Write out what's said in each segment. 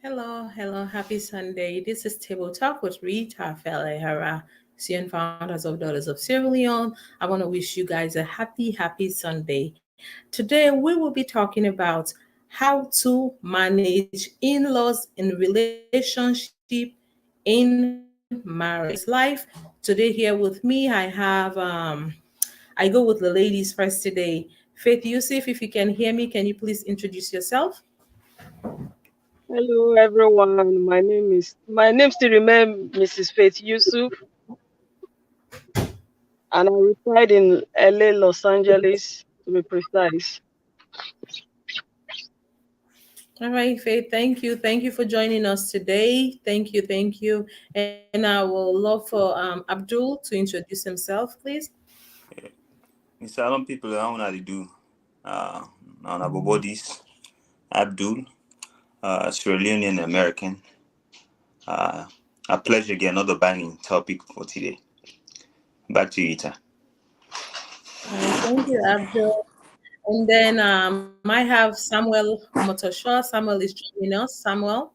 Hello, happy Sunday. This is Table Talk with Rita, Felleh, Arah, CEO and founders of Daughters of Sierra Leone. I want to wish you guys a happy Sunday. Today, we will be talking about how to manage in laws in relationship in marriage. Life. Today, here with me, I go with the ladies first today. Faith Yusuf, if you can hear me, can you please introduce yourself? Hello everyone. My name still remains Mrs. Faith Yusuf, and I reside in LA, Los Angeles to be precise. All right, Faith, thank you. Thank you for joining us today. Thank you. And I will love for Abdul to introduce himself, please. Salon people I want to do. On our bodies, Abdul, Sierra Leonean American. Uh, a pleasure again, another banging topic for today. Back to you, Rita. All right, thank you, Abdul. And then I have Samuel Motoshaw. Samuel is joining us. Samuel,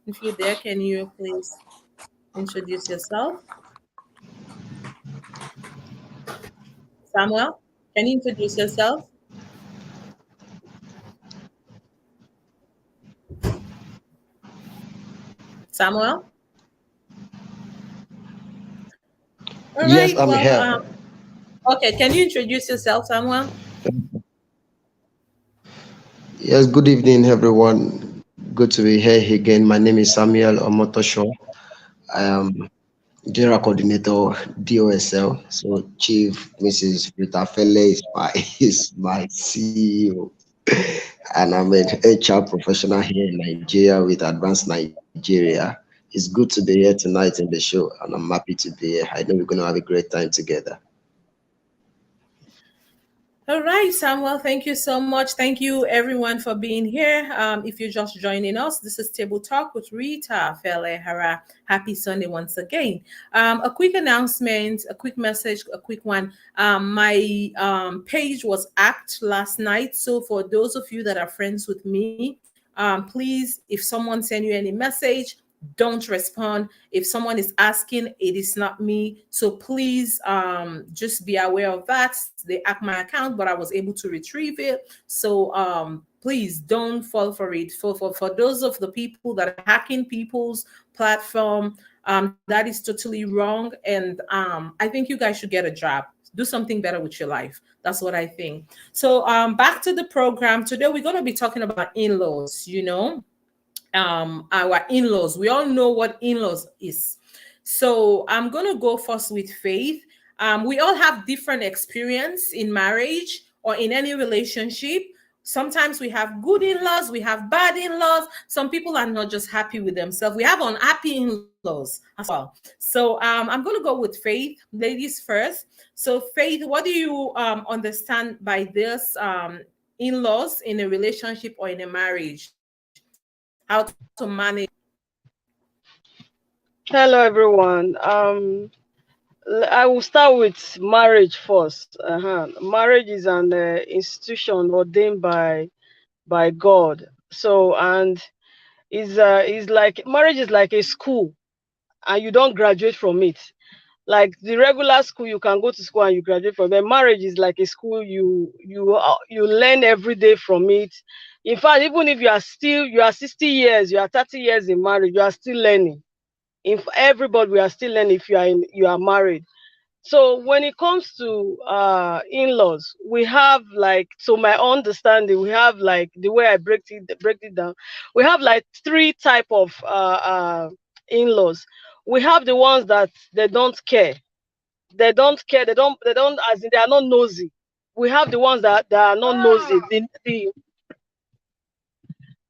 if you're there, can you please introduce yourself? Samuel, can you introduce yourself? Samuel? All Yes, right, I'm well, here. okay, can you introduce yourself, Samuel? Yes, good evening, everyone. Good to be here again. My name is Samuel Omotosho. I am General Coordinator DOSL. So Chief Mrs. Rita Felleh is my is my CEO, and I'm an HR professional here in Nigeria with Advanced Nigeria. It's good to be here tonight in the show, and I'm happy to be here. I know we're going to have a great time together. All right, Samuel, thank you so much. Thank you, everyone, for being here. If you're just joining us, this is Table Talk with Rita, Felleh, Arah. Happy Sunday once again. A quick announcement, a quick message, a quick one. My page was hacked last night. So, for those of you that are friends with me, please, if someone send you any message, don't respond. If someone is asking, it is not me. So please just be aware of that. They hacked my account, but I was able to retrieve it. So please don't fall for it. For those of the people that are hacking people's platform, that is totally wrong. And I think you guys should get a job. Do something better with your life. That's what I think. So back to the program. Today we're going to be talking about in-laws, our in-laws. We all know what in-laws is. So I'm gonna go first with Faith. We all have different experience in marriage or in any relationship. Sometimes we have good in-laws, we have bad in-laws. Some people are not just happy with themselves. We have unhappy in-laws as well. So I'm gonna go with Faith, ladies first. So Faith, what do you understand by this in-laws in a relationship or in a marriage? How to manage. Hello everyone. I will start with marriage first. Marriage is an institution ordained by God. So and is like marriage is like a school, and you don't graduate from it. Like the regular school, you can go to school and you graduate from it. Marriage is like a school, you learn every day from it. In fact, even if you are 60 years, you are 30 years in marriage, you are still learning. If everybody, we are still learning if you are married. So when it comes to in-laws, we have, like, to my understanding, we have, like, the way I break it down, we have like three type of in-laws. We have the ones that they don't care. They don't, as in, they are not nosy. We have the ones that are not nosy.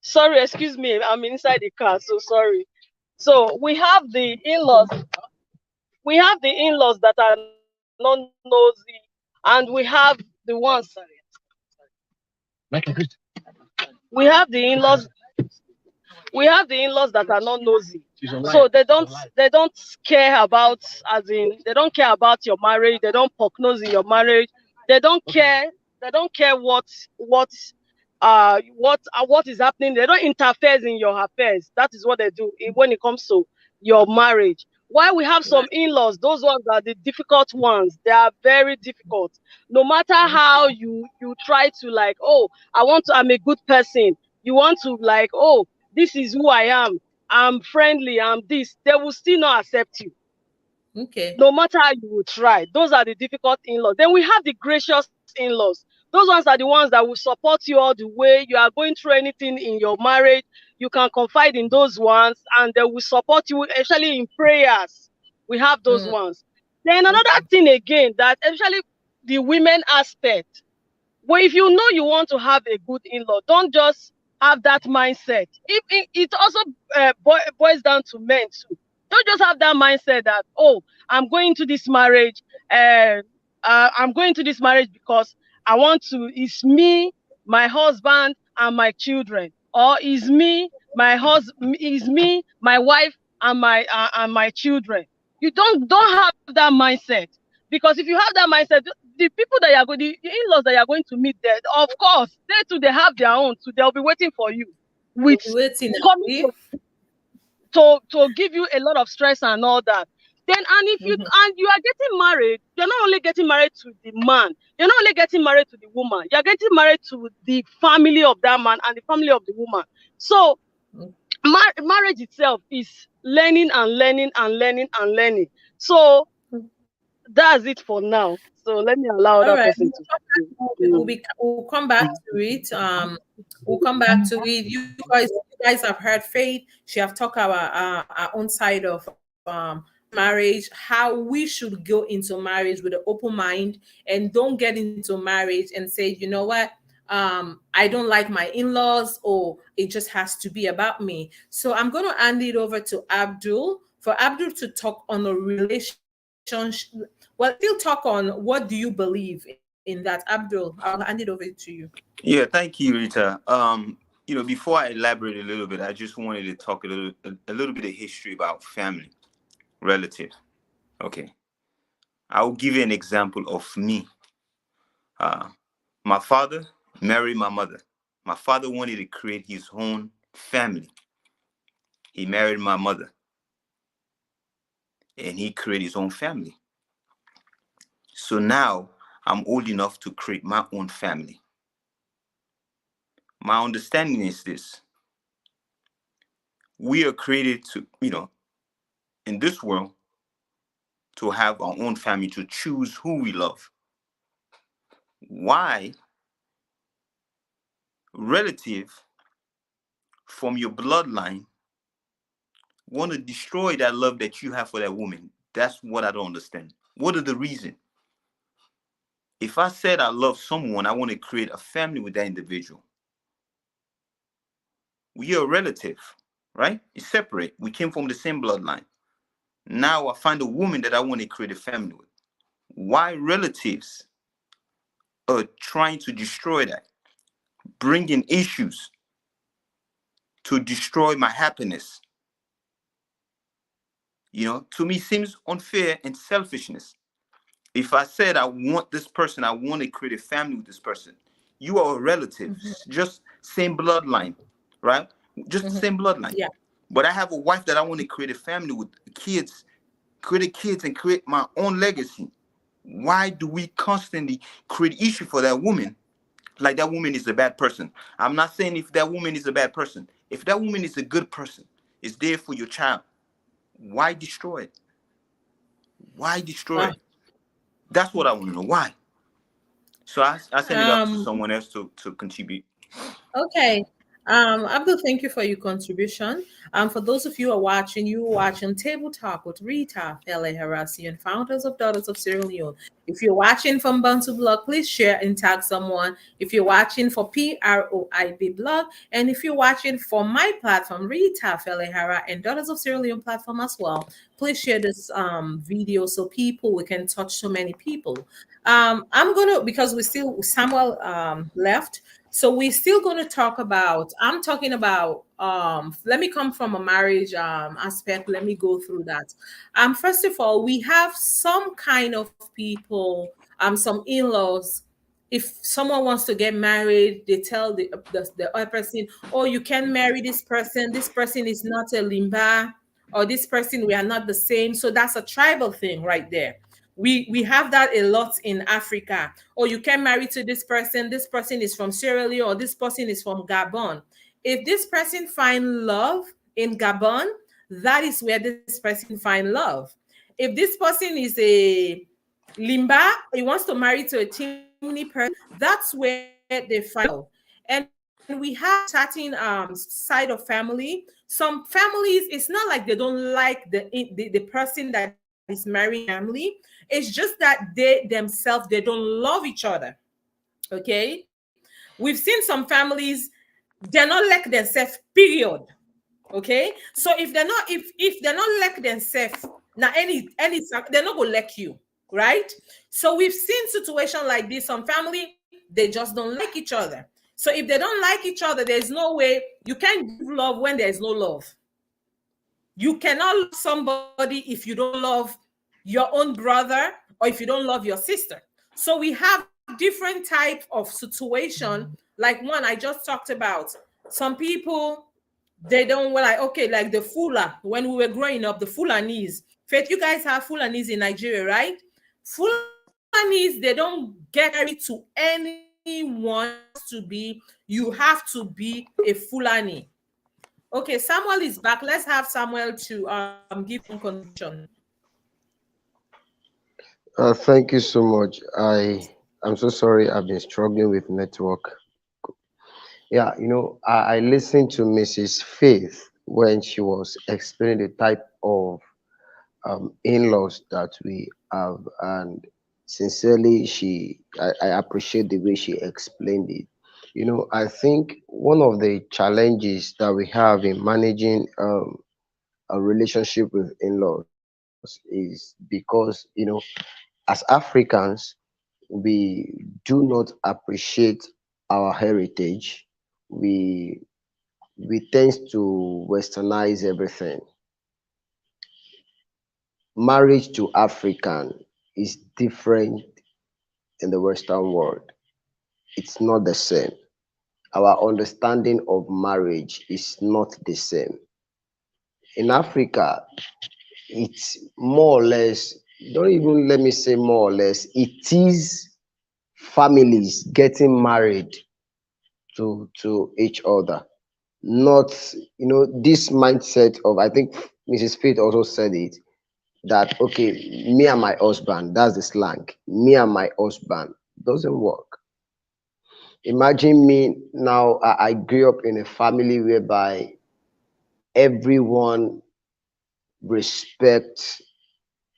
Sorry, excuse me, I'm inside the car, so sorry. So we have the in-laws that are not nosy, and we have the ones we have the in-laws we have the in-laws that are not nosy. So they don't care about, as in, they don't care about your marriage, they don't poke nose in your marriage, they don't care what what is happening. They don't interfere in your affairs. That is what they do when it comes to your marriage. Why we have some Right. in-laws, those ones are the difficult ones. They are very difficult. No matter how you try to, like, oh, I'm a good person. You want to, like, oh, this is who I am. I'm friendly. I'm this. They will still not accept you Okay. no matter how you will try. Those are the difficult in-laws. Then we have the gracious in-laws. Those ones are the ones that will support you all the way. You are going through anything in your marriage, you can confide in those ones, and they will support you, especially in prayers. We have those Mm, ones. Then another okay. thing again, that especially the women aspect. Well, if you know you want to have a good in-law, don't just have that mindset. If it also boils down to men too. Don't just have that mindset that, oh, I'm going to this marriage, uh, I'm going to this marriage because I want to. It's me, my husband, and my children, or is me, is me, my wife, and my children. You don't have that mindset, because if you have that mindset, the people that you are going, the in-laws that you are going to meet there, of course, they too, they have their own too. They'll be waiting for you We'll with be waiting. coming Abi. to give you a lot of stress and all that. Then, and if you Mhm. and you are getting married, you're not only getting married to the man, you're not only getting married to the woman, you're getting married to the family of that man and the family of the woman. So marriage itself is learning and learning and learning and learning. So that's it for now. So let me allow All that right. person to speak. We'll come back to it. We'll come back to it. You guys have heard Faith. She have talked about our own side of marriage, how we should go into marriage with an open mind, and don't get into marriage and say, you know what, I don't like my in-laws, or it just has to be about me. So I'm going to hand it over to Abdul, for Abdul to talk on a relationship. Well, still talk on what do you believe in that. Abdul, I'll hand it over to you. Yeah, thank you, Rita. Before I elaborate a little bit, I just wanted to talk a little bit of history about family, relative. Okay, I'll give you an example of me. Uh, my father married my mother. My father wanted to create his own family. He married my mother, and he created his own family. So now I'm old enough to create my own family. My understanding is this: we are created to, in this world, to have our own family, to choose who we love. Why relative from your bloodline want to destroy that love that you have for that woman? That's what I don't understand. What are the reason? If I said I love someone, I want to create a family with that individual. We are a relative, right? It's separate. We came from the same bloodline. Now I find a woman that I want to create a family with. Why relatives are trying to destroy that, bringing issues to destroy my happiness, to me seems unfair and selfishness. If I said I want this person, I want to create a family with this person, you are a relative, just same bloodline, right? Just the same bloodline. Yeah. But I have a wife that I want to create a family with, kids, create kids, and create my own legacy. Why do we constantly create issue for that woman, like that woman is a bad person? I'm not saying if that woman is a bad person. If that woman is a good person, is there for your child, why destroy it? Why destroy Wow. it? That's what I want to know. Why? So I send it off to Um, someone else to contribute. Okay. Abdul, thank you for your contribution. For those of you who are watching, you are watching Table Talk with Rita, Felleh, and founders of Daughters of Sierra Leone. If you're watching from Bantu Blog, please share and tag someone. If you're watching for PROIB Blog, and if you're watching for my platform, Rita, Felleh, and Daughters of Sierra Leone platform as well, please share this video so we can touch so many people. I'm gonna, because we still Samuel left, so we're still going to talk about, I'm talking about, let me come from a marriage aspect. Let me go through that. First of all, we have some kind of people, some in-laws if someone wants to get married, they tell the other person, oh, you can't marry this person. This person is not a limba, or this person, we are not the same. So that's a tribal thing right there. We have that a lot in Africa. Or you can marry to this person. This person is from Sierra Leone, or this person is from Gabon. If this person find love in Gabon, that is where this person find love. If this person is a Limba, he wants to marry to a Timni person, that's where they find love. And we have certain side of family. Some families, it's not like they don't like the person that is marrying family. It's just that they themselves, they don't love each other. Okay. We've seen some families, they're not like themselves, period. Okay. So if they're not like themselves, now they're not gonna like you, right? So we've seen situations like this. Some family, they just don't like each other. So if they don't like each other, there's no way you can't give love when there's no love. You cannot love somebody if you don't love your own brother, or if you don't love your sister. So we have different type of situation, like one I just talked about. Some people, they don't, well, like, okay, like the Fula, when we were growing up, the Fulanese. Faith, you guys have Fulanese in Nigeria, right? Fulanese, they don't get married to anyone to be, you have to be a Fulani. Okay, Samuel is back. Let's have Samuel to give some contribution. Thank you so much. I'm so sorry. I've been struggling with network. Yeah, I listened to Mrs. Faith when she was explaining the type of in-laws that we have, and sincerely, I appreciate the way she explained it. I think one of the challenges that we have in managing a relationship with in-laws is because as Africans, we do not appreciate our heritage. We we tend to westernize everything. Marriage to African is different in the Western world. It's not the same. Our understanding of marriage is not the same. In Africa, it's more or less, don't even let me say more or less, it is families getting married to each other. Not, this mindset of, I think Mrs. Faith also said it, that okay, me and my husband, that's the slang, me and my husband doesn't work. Imagine me now, I grew up in a family whereby everyone respect,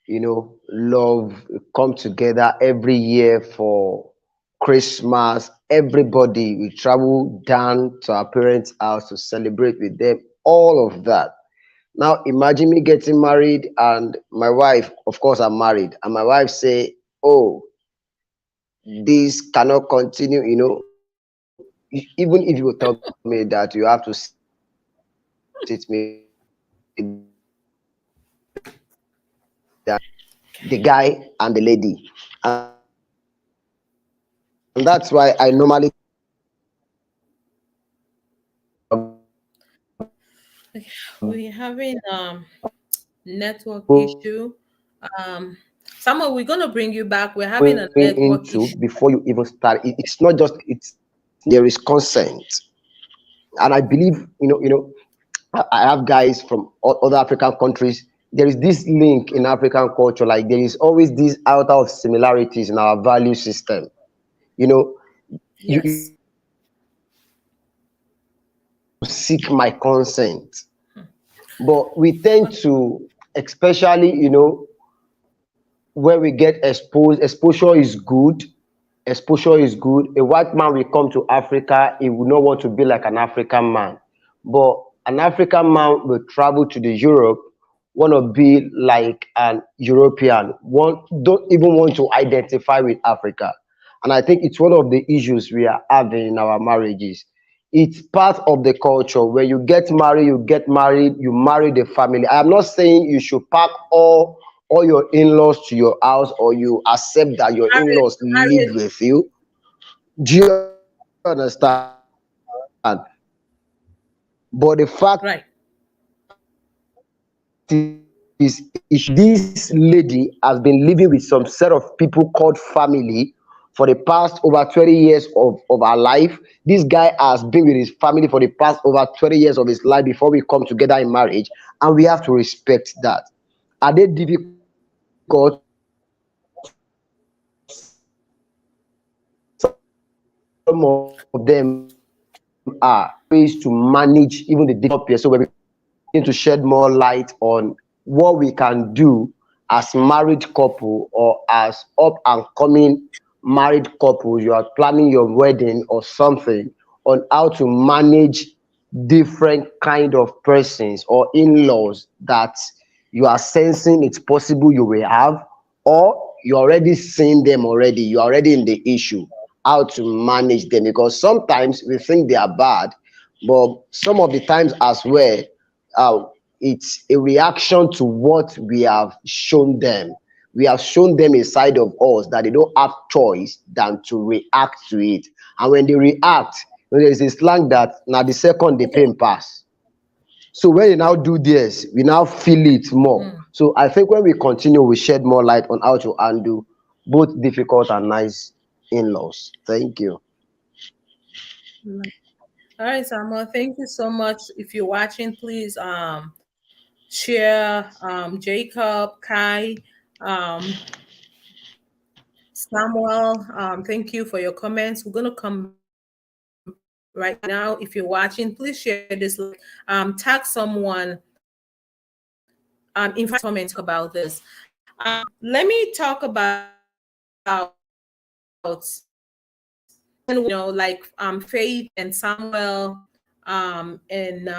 love, come together every year for Christmas. Everybody, we travel down to our parents' house to celebrate with them, all of that. Now imagine me getting married and my wife, of course I'm married, and my wife say, oh, this cannot continue, even if you tell me that you have to sit me down, the guy and the lady, and that's why I normally tell my wife that We're having network issue. Um, Samuel, we're gonna bring you back. We're having a going network into issue. before you even start. It's not just, it's there is consent. And I believe, I have guys from other African countries. There is this link in African culture, like there is always this outer of similarities in our value system. You know, you Yes. have to seek my consent. But we tend to, especially, where we get exposed, exposure is good. A white man will come to Africa, he will not want to be like an African man. But an African man will travel to the Europe, want to be like an European, don't even want to identify with Africa. And I think it's one of the issues we are having in our marriages. It's part of the culture. When you get married, you marry the family. I'm not saying you should pack all your in-laws to your house, or you accept that your in-laws live Marriage, with you. Do you understand? But the fact Right. is, this lady has been living with some set of people called family for the past over 20 years of her life. This guy has been with his family for the past over 20 years of his life before we come together in marriage, and we have to respect that. Are they difficult? Some of them are. Some of them are. But ways to manage even the difficult period. So when we begin to shed more light on what we can do as married couple or as up and coming married couples, you are planning your wedding or something, on how to manage different kind of persons or in-laws that you are sensing it's possible you will have, or you're already seeing them already, you're already in the issue, how to manage them, because sometimes we think they are bad, but some of the times as well, uh, it's a reaction to what we have shown them. We have shown them a side of us that they don't have choice than to react to it. And when they react, there's a slang that now the second the pain pass. So when you now do this, we now feel it more. So I think when we continue, we shed more light on how to undo both difficult and nice in-laws. Thank you. All right, Samuel. Thank you so much. If you're watching, please share Jacob, Kai, um, Samuel. Thank you for your comments. We're gonna come right now. If you're watching, please share this link. Tag someone. Invite someone to come and talk about this. Let me talk about like Faith and Samuel and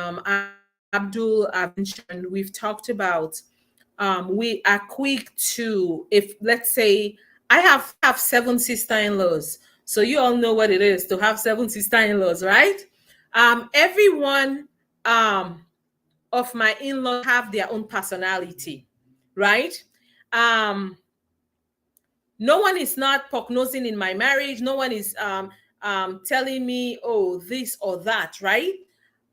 Abdul have mentioned. We've talked about we are quick to, if let's say I have 7 sister-in-laws, so you all know what it is to have 7 sister-in-laws, right? Everyone of my in-laws have their own personality, right? um no one is not prognosing in my marriage. No one is telling me, oh, this or that, right?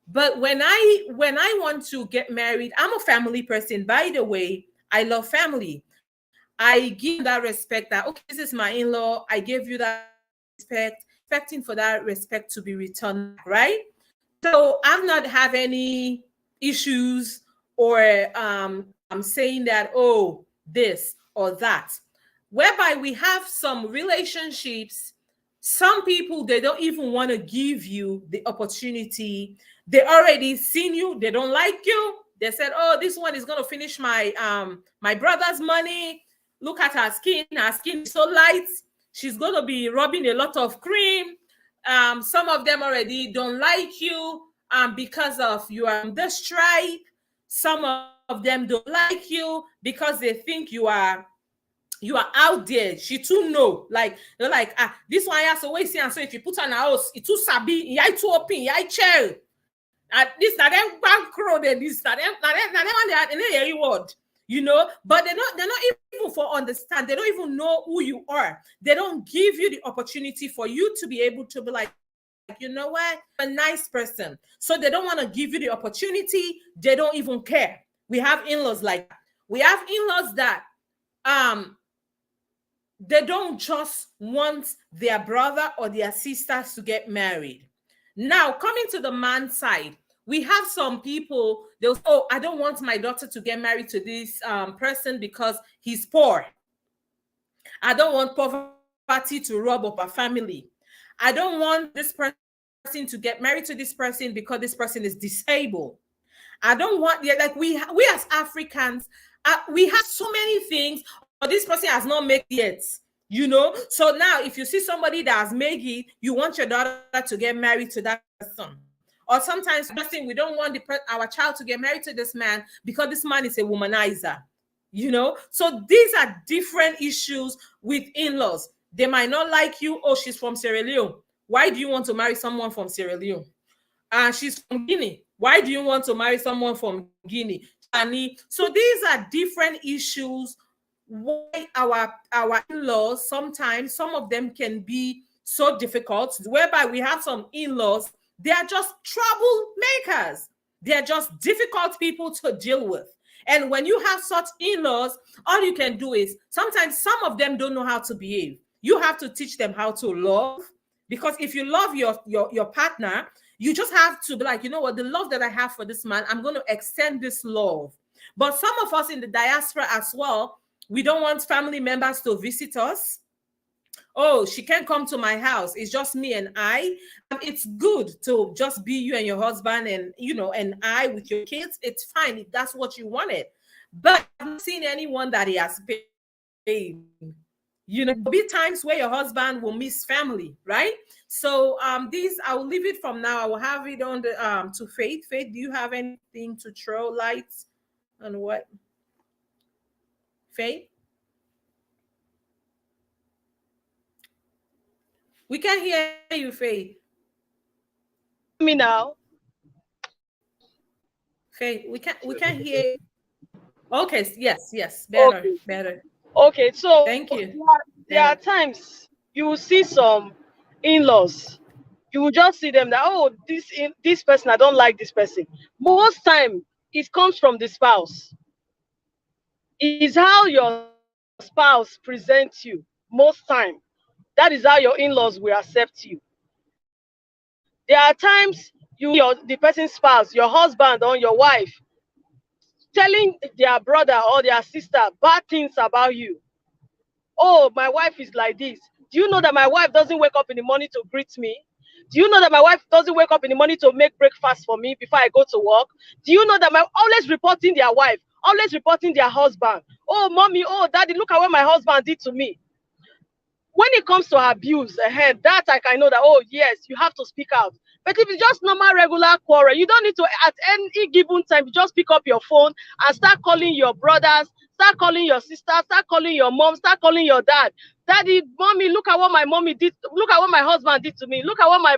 But when I want to get married, I'm a family person. By the way, I love family. I give them that respect that, okay, this is my in-law. I gave you that respect, expecting for that respect to be returned back, right? So I'm not have any issues or I'm saying that, oh, this or that. Whereby we have some relationships, some people they don't even want to give you the opportunity. They already seen you, they don't like you. They said, oh, this one is gonna finish my brother's money. Look at her skin is so light, she's gonna be rubbing a lot of cream. Some of them already don't like you because of you are on this tribe. Some of them don't like you because they think you are out there. She too know. Like they're like, this one has always see, and so if you put on a house, it too sabi, yeah, too open, yeah, chill. This na them bank crow, this na them one they are in a word, but they're not even for understand. They don't even know who you are. They don't give you the opportunity for you to be able to be like, you know what, you're a nice person. So they don't want to give you the opportunity. They don't even care. We have in-laws like that. We have in-laws that um they don't just want their brother or their sisters to get married. Now, coming to the man side, we have some people, they'll say, oh, I don't want my daughter to get married to this person because he's poor. I don't want poverty to rub up a family. I don't want this person to get married to this person because this person is disabled. I don't want, yeah, like we as Africans, we have so many things, or this person has not made it yet. So now if you see somebody that has made it, you want your daughter to get married to that person. Or sometimes we don't want our child to get married to this man because this man is a womanizer. So these are different issues with in-laws. They might not like you. Oh, she's from Sierra Leone. Why do you want to marry someone from Sierra Leone? She's from Guinea. Why do you want to marry someone from Guinea? So these are different issues why our in-laws, sometimes some of them can be so difficult, whereby we have some in-laws, they are just troublemakers. They're just difficult people to deal with. And when you have such in-laws, all you can do is, sometimes some of them don't know how to behave. You have to teach them how to love, because if you love your partner, you just have to be like, you know what, the love that I have for this man, I'm going to extend this love. But some of us in the diaspora as well, we don't want family members to visit us. Oh, she can't come to my house, it's just me and I. It's good to just be you and your husband, and and I with your kids. It's fine if that's what you wanted, but I've not seen anyone that he has paid. There'll be times where your husband will miss family, right? So these, I will leave it from now. I will have it on the to Faith. Faith, do you have anything to throw lights on what? Faith? We can't hear you, Faith. Me now. Faith, we can't hear. Okay, yes, better, Okay. better. Okay, so Thank you. there are times you will see some in-laws. You will just see them that, oh, this person, I don't like this person. Most time it comes from the spouse. It's how your spouse presents you. Most time, that is how your in-laws will accept you. There are times the person's spouse, your husband or your wife, telling their brother or their sister bad things about you. Oh, my wife is like this. Do you know that my wife doesn't wake up in the morning to greet me? Do you know that my wife doesn't wake up in the morning to make breakfast for me before I go to work? Do you know that my always reporting their wife, always reporting their husband? Oh, mommy, oh, daddy, look at what my husband did to me. When it comes to abuse, that I can know that, oh, yes, you have to speak out. But if it's just normal, regular quarrel, you don't need to, at any given time, you just pick up your phone and start calling your brothers, start calling your sister, start calling your mom, start calling your dad. Daddy, mommy, look at what my mommy did. Look at what my husband did to me. Look at what my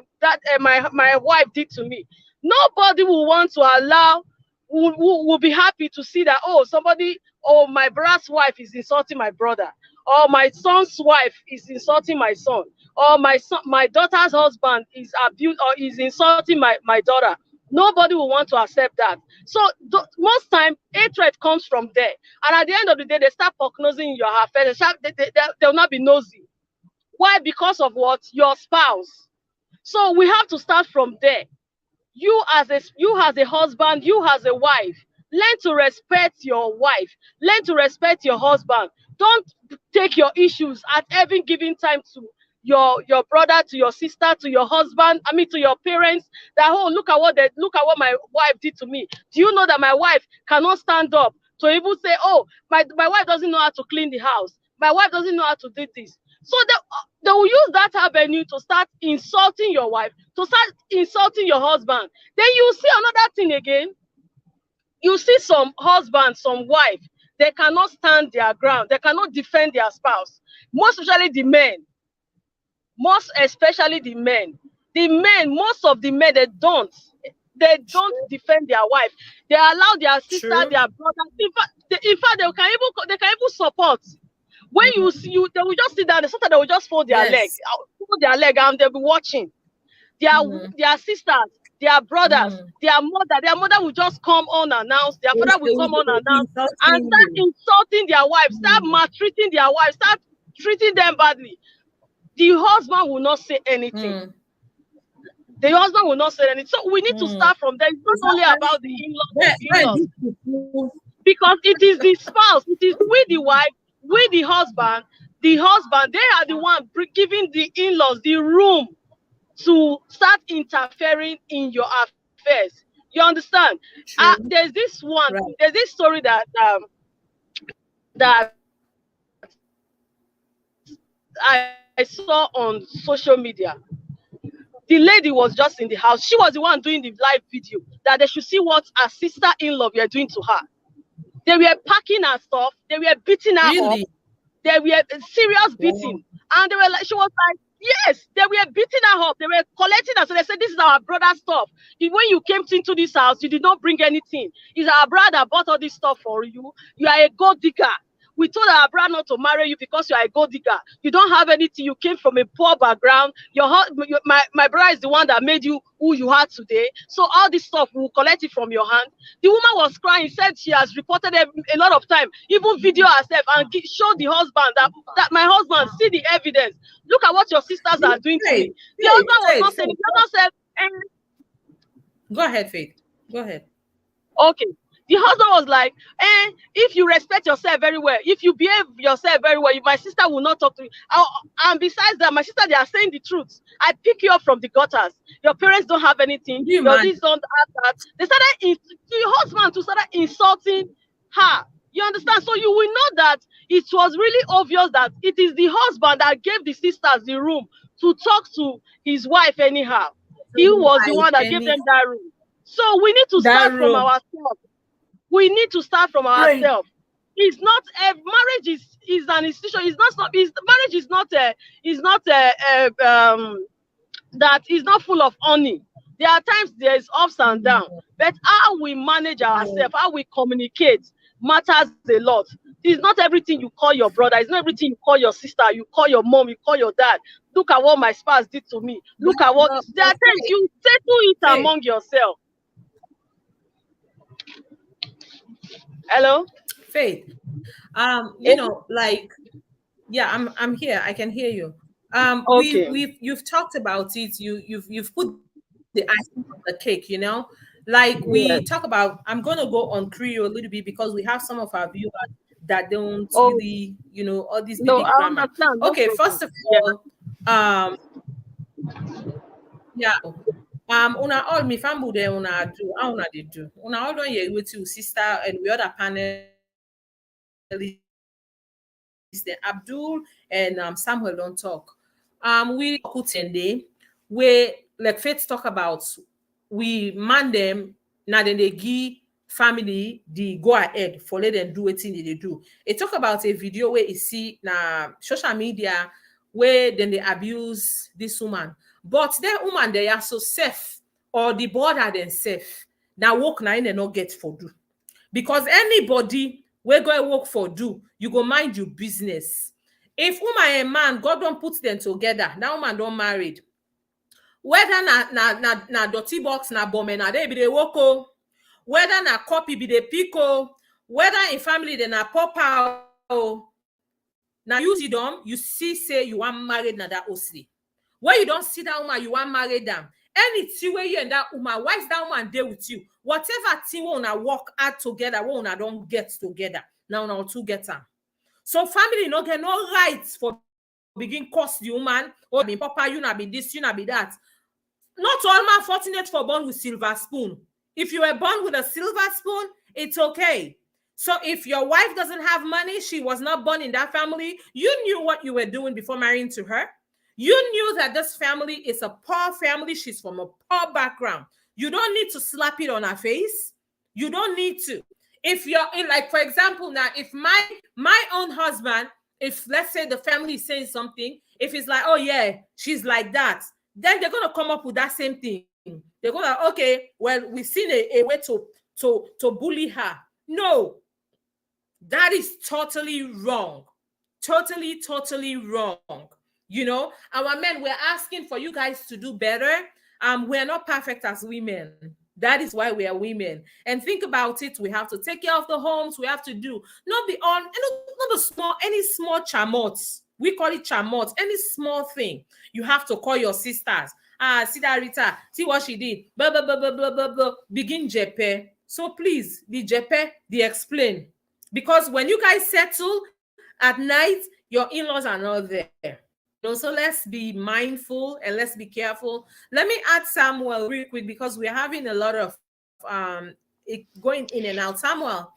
wife did to me. Nobody will want to allow, will be happy to see that, oh, somebody, oh, my brother's wife is insulting my brother, or my son's wife is insulting my son, or my daughter's husband is abused or is insulting my daughter. Nobody will want to accept that. So most time, hatred comes from there. And at the end of the day, they start prognosing your affairs. They'll not be nosy. Why? Because of what? Your spouse. So we have to start from there. You as a husband, you as a wife, learn to respect your wife. Learn to respect your husband. Don't take your issues at every given time to your brother, to your sister, to your husband, to your parents, that, oh, look at what my wife did to me. Do you know that my wife cannot stand up to even say, oh, my wife doesn't know how to clean the house, my wife doesn't know how to do this. So they will use that avenue to start insulting your wife, to start insulting your husband. Then you see another thing again. You see some husband, some wife, they cannot stand their ground. They cannot defend their spouse. Most especially the men. Most of the men, they don't defend their wife. They allow their sister, True. their brother. In fact, they can even support. When you see you, they will just sit down. Sometimes they will just fold their leg, and they'll be watching. Their sisters, their brothers, their mother will just come unannounced. Their father will come unannounced and start insulting their wives, start maltreating their wives, start treating them badly. The husband will not say anything. The husband will not say anything. So we need to start from there. It's not only about the in-laws, because it is the spouse, it is with the wife, with the husband, they are the one giving the in-laws the room to start interfering in your affairs. You understand? There's this story that I saw on social media. The lady was just in the house. She was the one doing the live video that they should see what her sister-in-law were doing to her. They were packing her stuff. They were beating her up. They were serious beating. And they were like, she was like, yes, they were beating her up. They were collecting her. So they said, this is our brother's stuff. When you came into this house, you did not bring anything. It's our brother bought all this stuff for you. You are a gold digger. We told our brother not to marry you because you are a gold digger. You don't have anything. You came from a poor background. My brother is the one that made you who you are today. So all this stuff, we'll collect it from your hand. The woman was crying, said she has reported a lot of time, even video herself and show the husband that my husband, see the evidence. Look at what your sisters are doing to me. The husband was not saying, the husband said, Go ahead, Faith. Go ahead. okay. The husband was like, if you respect yourself very well, if you behave yourself very well, my sister will not talk to you. And besides that, my sister, they are saying the truth. I pick you up from the gutters. Your parents don't have anything. Your this don't have that. They started, the husband to started insulting her. You understand? So you will know that it was really obvious that it is the husband that gave the sisters the room to talk to his wife anyhow. He was the one that gave them that room. So we need to start from ourselves. We need to start from ourselves. It's not marriage is an institution. Marriage is not that is not full of honey. There are times there is ups and downs, but how we manage ourselves, how we communicate matters a lot. It's not everything you call your brother. It's not everything you call your sister. You call your mom. You call your dad. Look at what my spouse did to me. Look at what there are times you settle it among yourself. Hello, Faith. You know, like, yeah, I'm here. I can hear you. Okay. You've talked about it. You've put the icing on the cake. You know, like we talk about. I'm gonna go on Creole a little bit because we have some of our viewers that don't really, you know, all these big grammar. Okay, first of all, yeah. Una all me family there una do. How una they do? Una all don't hear with you, sister, and we other panelists, Abdul and Samuel don't talk. We put in there where like Faith talk about we man them now then they give family the go ahead for let them do what they do. It talk about a video where you see na social media where then they abuse this woman. But that woman they are so safe or the border then safe. Now work now and not get for do. Because anybody we go work for do, you go mind your business. If woman and man, God don't put them together, that woman don't married. Whether na dirty box na bomb na they be the woko, whether na copy be the pico, whether in family they na pop out, now you see them, you see say you want married na that osli. Where you don't see that woman, you want married them. Anything where you and that woman, why is that woman there with you? Whatever thing we wanna work out together, we wanna don't get together. Now now two get them. So family no get no rights for begin cost the woman or be papa, you not be this, you not be that. Not all man fortunate for born with silver spoon. If you were born with a silver spoon, it's okay. So if your wife doesn't have money, she was not born in that family, you knew what you were doing before marrying to her. You knew that this family is a poor family. She's from a poor background. You don't need to slap it on her face. You don't need to. If you're in, like, for example, now, if my own husband, if let's say the family is saying something, if it's like, oh yeah, she's like that, then they're gonna come up with that same thing. They're gonna, okay, well, we've seen a way to bully her. No, that is totally wrong. Totally wrong. You know, our men, we're asking for you guys to do better. We're not perfect as women. That is why we are women. And think about it. We have to take care of the homes. We have to do not the small, any small chamots. We call it chamots. Any small thing you have to call your sisters. See that Rita, see what she did. Blah blah blah blah blah blah blah. Begin jepe. So please, the jepe, the explain. Because when you guys settle at night, your in-laws are not there. So let's be mindful and let's be careful. Let me add Samuel real quick because we're having a lot of it going in and out. Samuel,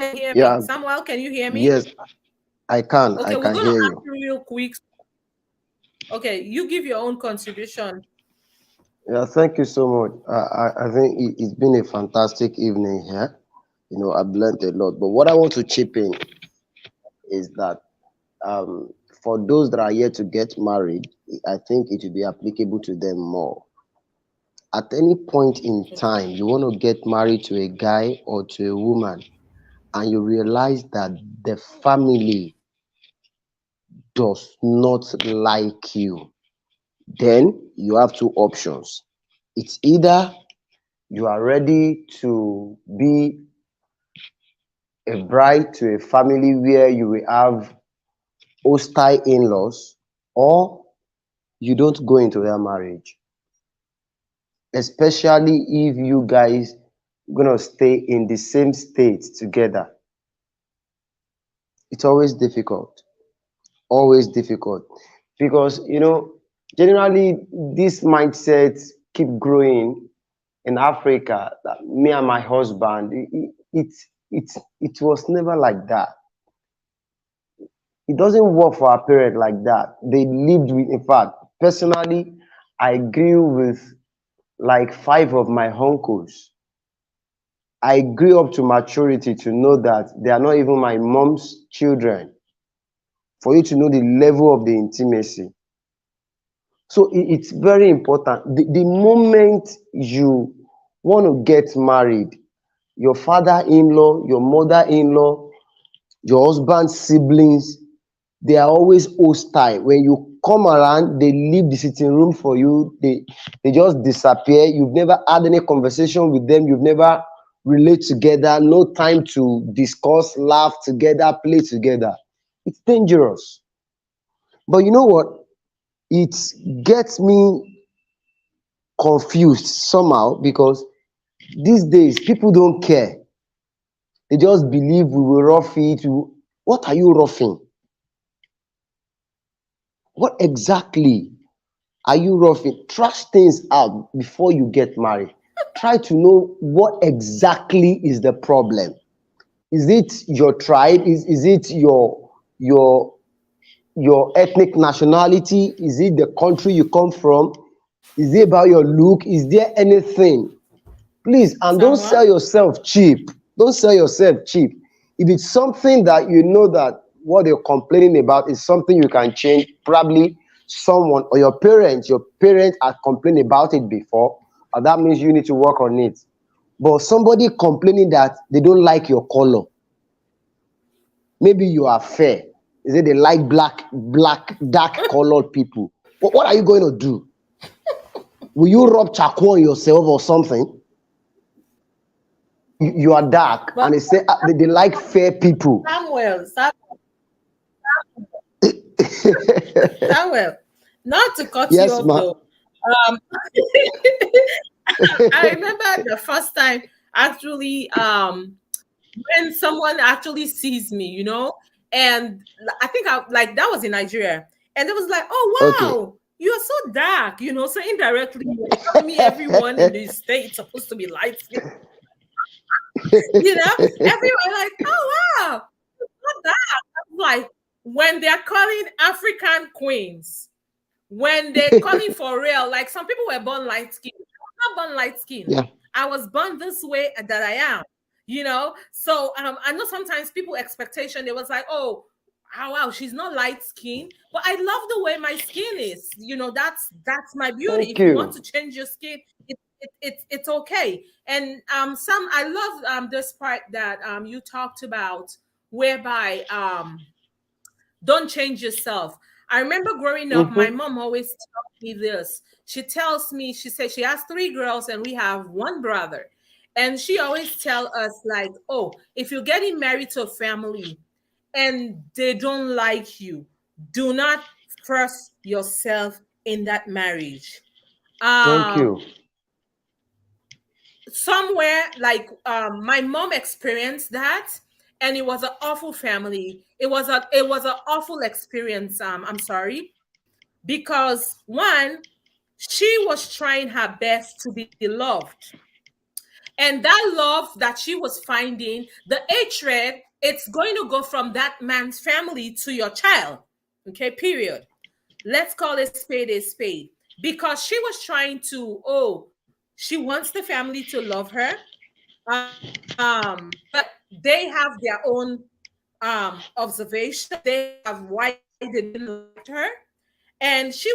hear me? Yeah. Samuel, can you hear me? Yes, I can. Okay, I we're can going to hear ask you real quick. Okay, you give your own contribution. Yeah, thank you so much. I think it's been a fantastic evening here. You know, I've learned a lot. But what I want to chip in is that for those that are yet to get married, I think it will be applicable to them more. At any point in time, you want to get married to a guy or to a woman, and you realize that the family does not like you, then you have two options. It's either you are ready to be a bride to a family where you will have hostile in-laws, or you don't go into that marriage, especially if you guys gonna stay in the same state together. It's always difficult, because generally this mindset keep growing in Africa. That me and my husband, it was never like that. It doesn't work for our parents like that. They lived with, in fact, personally, I grew with like five of my uncles. I grew up to maturity to know that they are not even my mom's children, for you to know the level of the intimacy. So it's very important. The moment you want to get married, your father-in-law, your mother-in-law, your husband's siblings, they are always hostile. When you come around, they leave the sitting room for you. They just disappear. You've never had any conversation with them. You've never relate together. No time to discuss, laugh together, play together. It's dangerous. But you know what? It gets me confused somehow, because these days people don't care. They just believe we will rough it. What are you roughing? What exactly are you roughing? Trash things out before you get married. Try to know what exactly is the problem. Is it your tribe? Is it your your ethnic nationality? Is it the country you come from? Is it about your look? Is there anything? Please, and don't sell Samuel? yourself cheap. Don't sell yourself cheap. If it's something that you know that what you're complaining about is something you can change, probably someone or your parents are complaining about it before, and that means you need to work on it. But somebody complaining that they don't like your color, maybe you are fair. Is it they like dark colored people? What are you going to do? Will you rub charcoal on yourself or something? You are dark, But and they say they like fair people. Samuel, not to cut you Yes, off ma. though. Um, I remember the first time actually when someone actually sees me, and I think that was in Nigeria, and it was like, oh Okay. wow, you're so dark, so indirectly you're telling me everyone in the state supposed to be light skin, everyone like, oh wow, not that. Like when they're calling African queens, when they're calling for real, like some people were born light skin. I was not born light skin. Yeah. I was born this way that I am, So I know sometimes people expectation, they was like, oh, wow, she's not light skin, but I love the way my skin is. That's my beauty. Thank If you want you. to change your skin, it's okay. And some I love this part that you talked about, whereby don't change yourself. I remember growing up, my Mm-hmm. mom always tells me this. She tells me, she said she has three girls and we have one brother. And she always tell us like, oh, if you're getting married to a family and they don't like you, do not force yourself in that marriage. Thank Um, you. somewhere like my mom experienced that, and it was an awful family. It was an awful experience. I'm sorry, because one, she was trying her best to be loved, and that love that she was finding, the hatred, it's going to go from that man's family to your child. Okay, period. Let's call a spade a spade, because she was trying to, oh, she wants the family to love her, but they have their own observation. They have why they didn't like her, and she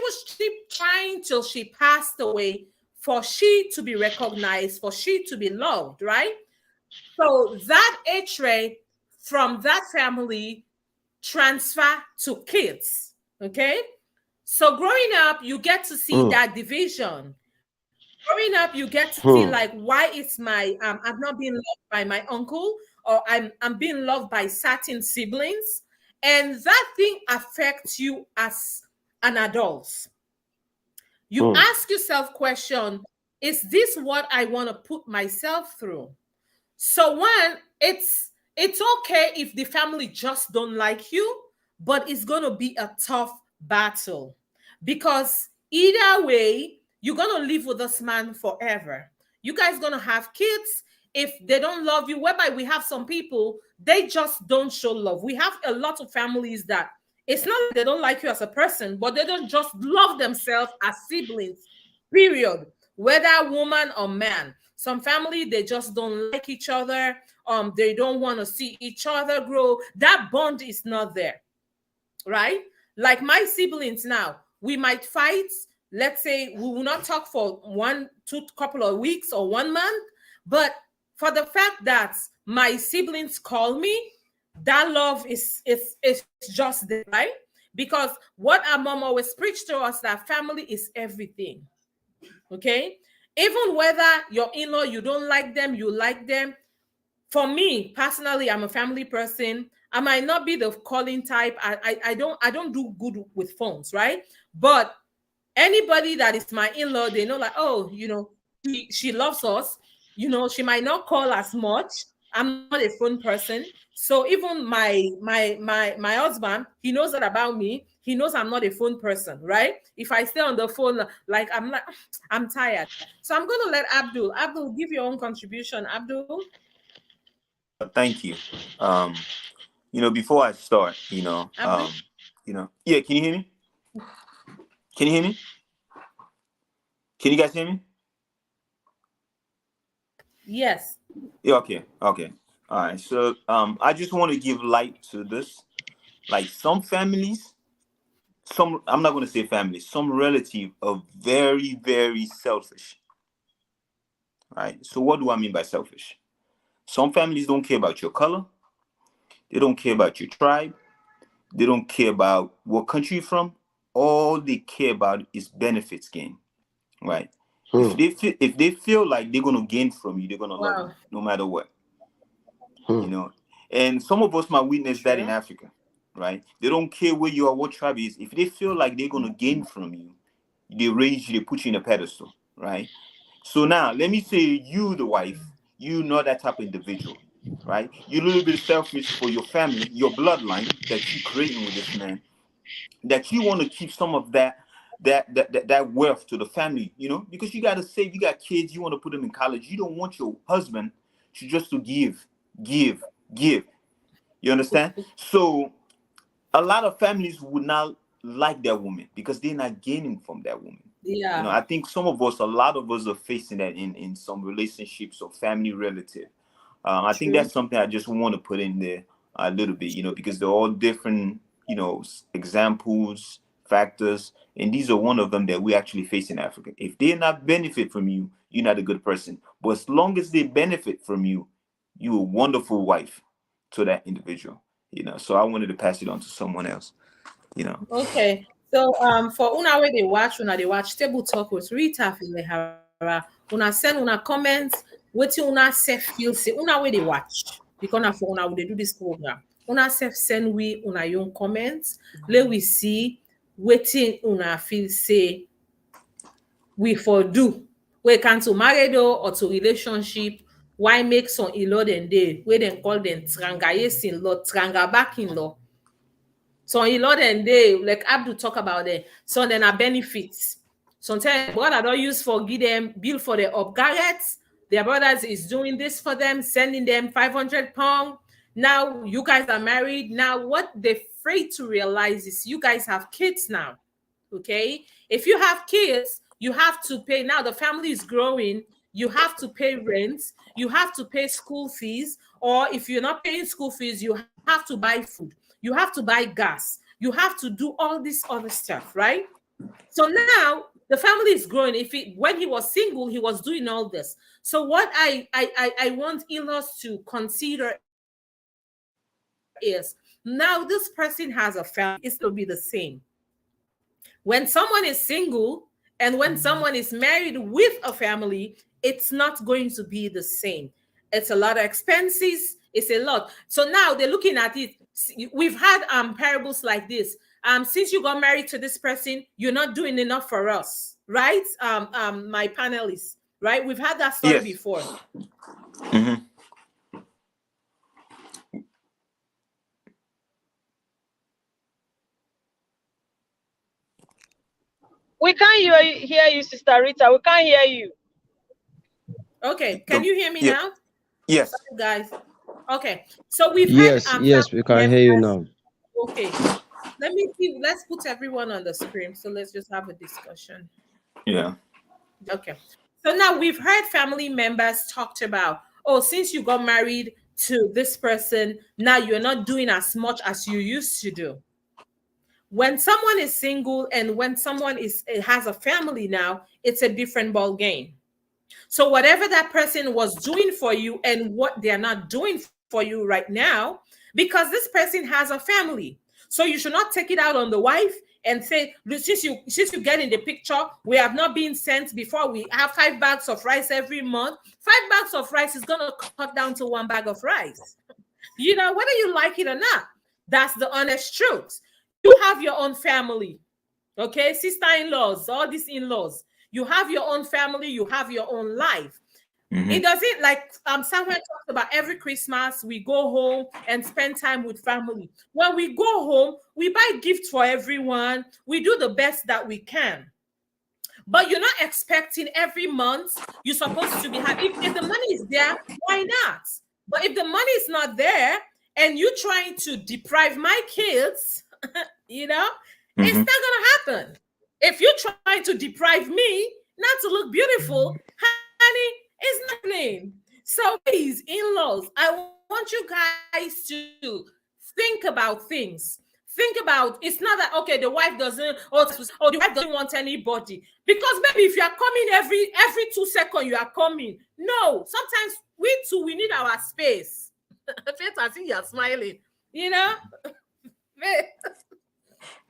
trying till she passed away for she to be recognized, for she to be loved, right? So that hatred from that family transfer to kids. Okay. So growing up, you get to see Hmm. that division. Growing up, you get to see Hmm. like why is my I'm not being loved by my uncle, or I'm being loved by certain siblings, and that thing affects you as an adult. You Hmm. ask yourself question, is this what I want to put myself through? So one, it's okay if the family just don't like you, but it's going to be a tough battle, because either way, you're going to live with this man forever. You guys going to have kids. If they don't love you, whereby we have some people, they just don't show love. We have a lot of families that it's not like they don't like you as a person, but they don't just love themselves as siblings, period, whether woman or man. Some family, they just don't like each other. They don't want to see each other grow. That bond is not there, right? Like my siblings now, we might fight. Let's say we will not talk for one, two, couple of weeks or 1 month, but for the fact that my siblings call me, that love is just there, right? Because what our mom always preached to us, that family is everything. Okay, even whether your in-law, you don't like them, you like them. For me personally, I'm a family person. I might not be the calling type. I don't do good with phones, right? But anybody that is my in-law, they know like, oh, she loves us. She might not call as much. I'm not a phone person. So even my husband, he knows that about me. He knows I'm not a phone person, right? If I stay on the phone, like I'm like, I'm tired. So I'm gonna let Abdul give your own contribution. Abdul. Thank you. Um, before I start, Abdul. yeah. Can you hear me? Can you hear me? Can you guys hear me? Yes. Yeah. Okay. Okay. All right. So, I just want to give light to this. Like some families, I'm not going to say families. Some relative are very, very selfish. Right. So, what do I mean by selfish? Some families don't care about your color. They don't care about your tribe. They don't care about what country you're from. All they care about is benefits gain, right? Hmm. If they feel like they're gonna gain from you, they're gonna love you Wow. no matter what, Hmm. you know. And some of us might witness that in True. Africa, right? They don't care where you are, what tribe is. If they feel like they're gonna gain from you, they raise you, they put you in a pedestal, right? So now let me say you, the wife, you know that type of individual, right? You're a little bit selfish for your family, your bloodline that you're creating with this man, that you want to keep some of that wealth to the family, because you got to save. You got kids, you want to put them in college. You don't want your husband to just to give, give. You understand? So a lot of families would not like that woman because they're not gaining from that woman. Yeah. I think some of us, a lot of us are facing that in some relationships or family relative. I think True. that's something I just want to put in there a little bit, because they're all different, examples, factors, and these are one of them that we actually face in Africa. If they not benefit from you, you're not a good person. But as long as they benefit from you, you're a wonderful wife to that individual. So I wanted to pass it on to someone else. You know. Okay. So for una where they watch table talk with Rita Felleh Hara. Una send una comments. Wetin una self feel say una where they watch. Because na for una we dey do this program. Una self send we una own comments. Let we see wetin una feel say we for do. We can to married or to relationship. Why make some in-law dem dey wey dem call dem trangaye in-law, tranga back in-law. So in law and they like Abdul talk about it. So then are benefits. Sometimes what I don't use for give them bill for the upgrades. Their brothers is doing this for them, sending them 500 pounds. Now you guys are married. Now what they're afraid to realize is you guys have kids now. Okay. If you have kids, you have to pay. Now the family is growing. You have to pay rent. You have to pay school fees. Or if you're not paying school fees, you have to buy food. You have to buy gas. You have to do all this other stuff, right? So now the family is growing. When he was single, he was doing all this. So what I want in-laws to consider is is now this person has a family, it's going to be the same. When someone is single and when someone is married with a family, it's not going to be the same. It's a lot of expenses. It's a lot. So now they're looking at it. We've had parables like this. Since you got married to this person, you're not doing enough for us, right? My panelists, right? We've had that story Yes. before. Mm-hmm. We can't hear you, Sister Rita. We can't hear you. Okay, can you hear me Yeah. now? Yes. Sorry, guys. Okay, so we've had Yes, family yes, we can hear you members. now. Okay, let me see. Let's put everyone on the screen. So let's just have a discussion. Yeah. Okay. So now we've heard family members talked about, oh, since you got married to this person, now you're not doing as much as you used to do. When someone is single and when someone has a family now, it's a different ball game. So whatever that person was doing for you and what they're not doing for you right now, because this person has a family. So you should not take it out on the wife and say, since you get in the picture, we have not been sent before. We have 5 bags of rice every month. 5 bags of rice is gonna cut down to 1 bag of rice. Whether you like it or not. That's the honest truth. You have your own family. Okay, sister-in-laws, all these in-laws. You have your own family, you have your own life. Mm-hmm. It doesn't like Samuel talks about every Christmas we go home and spend time with family. When we go home, we buy gifts for everyone. We do the best that we can. But you're not expecting every month you're supposed to be happy. If the money is there, why not? But if the money is not there and you're trying to deprive my kids, it's Mm-hmm. not gonna happen. If you're trying to deprive me not to look beautiful, honey, it's not happening. So please, in-laws, I want you guys to think about things. Think about it's not that okay, the wife doesn't the wife doesn't want anybody. Because maybe if you are coming every 2 seconds, you are coming. No, sometimes we too we need our space. Faith, I think you're smiling, you know.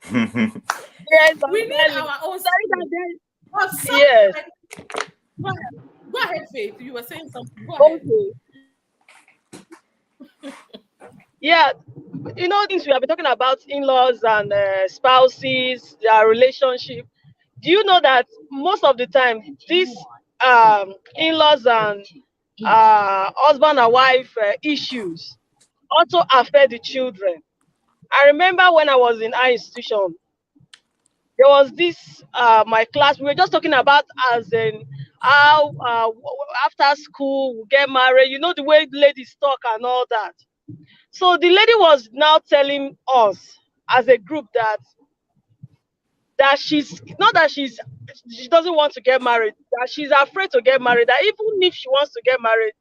Yes, We I'm need telling. our own Sorry space. that there- But Yes. sometimes, go ahead, Faith. You were saying something. Go ahead. Okay. Yeah. Things we have been talking about in-laws and spouses, their relationship. Do you know that most of the time these in-laws and husband and wife issues also affect the children? I remember when I was in high institution, there was this my class. We were just talking about as in how after school we get married. You know the way ladies talk and all that. So the lady was now telling us as a group that she's not that she doesn't want to get married, that she's afraid to get married, that even if she wants to get married,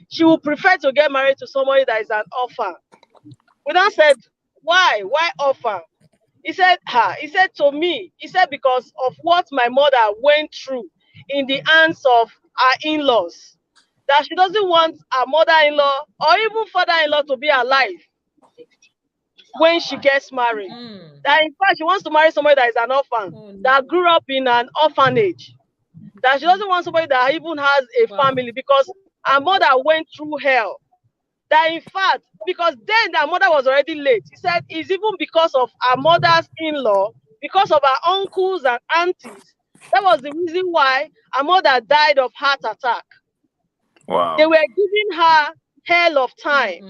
she would prefer to get married to somebody that is an orphan. We then said, why orphan? He said to me, he said because of what my mother went through in the hands of her in-laws, that she doesn't want her mother-in-law or even father-in-law to be alive when she gets married. That in fact she wants to marry somebody that is an orphan, Oh, no. that grew up in an orphanage. That she doesn't want somebody that even has a Wow. family because her mother went through hell. That in fact, because then her mother was already late. He said it's even because of her mother's in-law, because of her uncles and aunties. That was the reason why her mother died of heart attack. They Wow. were giving her hell of time.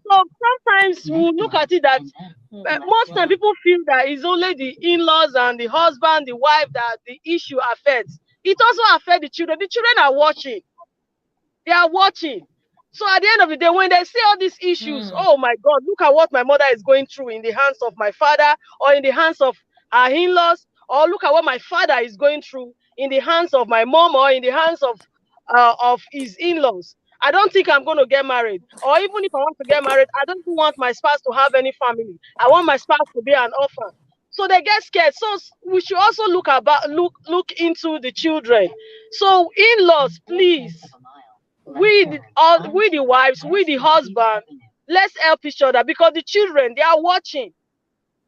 So sometimes we look at it that most time people feel that it's only the in-laws and the husband, the wife that the issue affects. It also affects the children. The children are watching. They are watching. So at the end of the day, when they see all these issues, oh my God, look at what my mother is going through in the hands of my father or in the hands of her in-laws, or look at what my father is going through in the hands of my mom or in the hands of his in-laws. I don't think I'm going to get married. Or even if I want to get married, I don't want my spouse to have any family. I want my spouse to be an orphan. So they get scared. So we should also look into the children. So in-laws, please, we the wives, we the husband, Let's help each other, because the children, they are watching.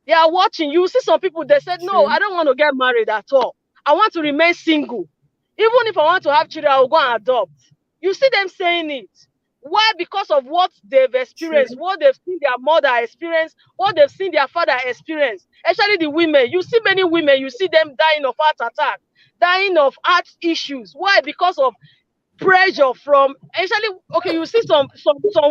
They are watching. You see some people, they said, no, True. I don't want to get married at all. I want to remain single. Even if I want to have children, I will go and adopt. You see them saying it. Why? Because of what they've True. experienced, what they've seen their mother experience, what they've seen their father experience. Especially the women. You see many women, you see them dying of heart attack, dying of heart issues. Why? Because of pressure from, actually, okay, you see some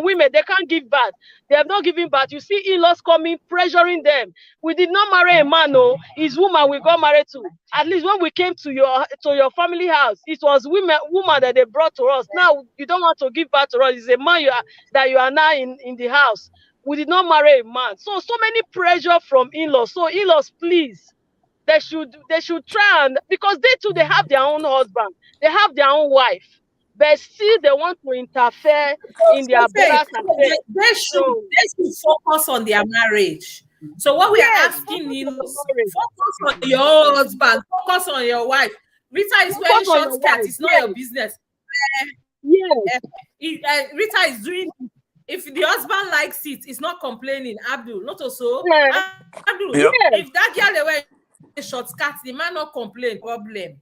women, they can't give birth, they have not given birth, you see in-laws coming pressuring them. We did not marry a man, no, it's woman we got married to. At least when we came to your family house, it was woman that they brought to us. Now you don't want to give birth to us, it's a man that you are now in the house. We did not marry a man. So many pressure from in-laws. So in-laws, please, they should try, and because they too, they have their own husband, they have their own wife, but still they want to interfere in So their Faith, brother's affair. they So should focus on their marriage. So what we are yes, asking focus on the is marriage, focus on your husband, focus on your wife. Rita is wearing focus on short your skirt. wife. It's not your Yes, business. yes, Rita is doing. If the husband likes it, it's not complaining. Abdul, not also. yes, Abdul, Yep. if yes, that girl they wear short skirt, the man not complain. Problem.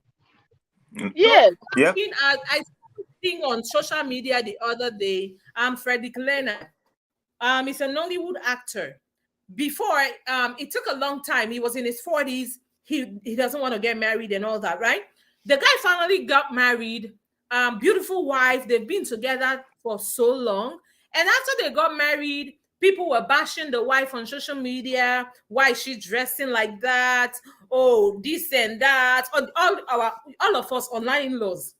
So yes. Yep. I saw a thing on social media the other day. Freddie Leonard. He's a Nollywood actor. Before, it took a long time. He was in his 40s. He doesn't want to get married and all that, right? The guy finally got married. Beautiful wife. They've been together for so long. And after they got married, people were bashing the wife on social media. Why is she dressing like that? Oh, this and that. All of us online in-laws.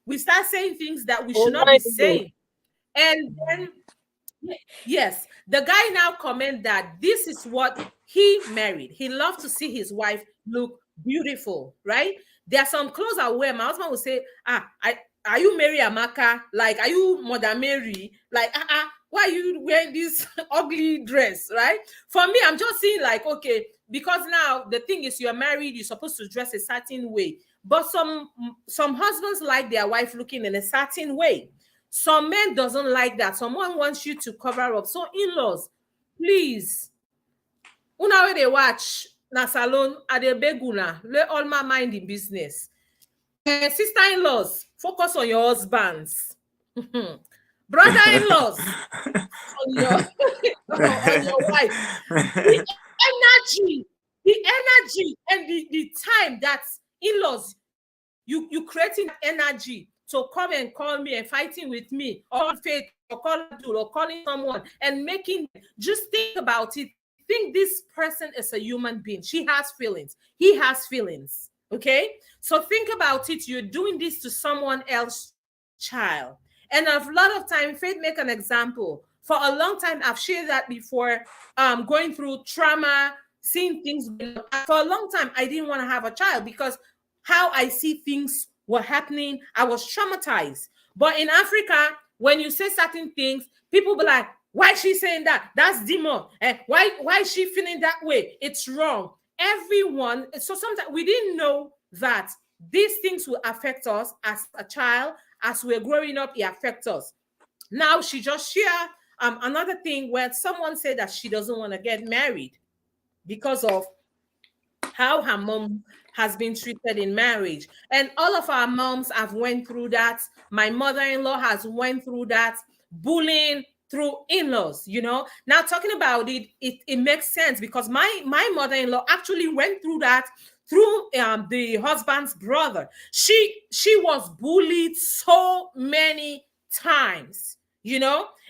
We start saying things that we should not be Online though. saying. And then, yes, the guy now comment that this is what he married. He loved to see his wife look beautiful, right? There are some clothes I wear. My husband will say, are you Mary Amaka? Like, are you Mother Mary? Like, why are you wearing this ugly dress, right? For me, I'm just saying, like, okay, because now the thing is, you're married, you're supposed to dress a certain way. But some husbands like their wife looking in a certain way. Some men doesn't like that. Someone wants you to cover up. So in-laws, please, una wey dey watch na salon, I dey beg una, let all my mind in business. Sister-in-laws, focus on your husbands. Brother-in-laws, on your on your wife. The energy and the time that in-laws, you creating energy to come and call me and fighting with me, or Faith, or calling Abdul, or calling someone and making, just think about it. Think this person is a human being. She has feelings. He has feelings. Okay? So think about it. You're doing this to someone else's child. And a lot of time, Faith make an example. For a long time, I've shared that before, going through trauma, seeing things. For a long time, I didn't want to have a child because how I see things were happening, I was traumatized. But in Africa, when you say certain things, people be like, why is she saying that? That's demon. And why is she feeling that way? It's wrong. Everyone, so sometimes we didn't know that these things will affect us as a child. As we're growing up, it affects us. Now she just share another thing where someone said that she doesn't want to get married because of how her mom has been treated in marriage. And all of our moms have went through that. My mother-in-law has went through that, bullying through in-laws, Now talking about it, it makes sense because my mother-in-law actually went through that through the husband's brother. She was bullied so many times,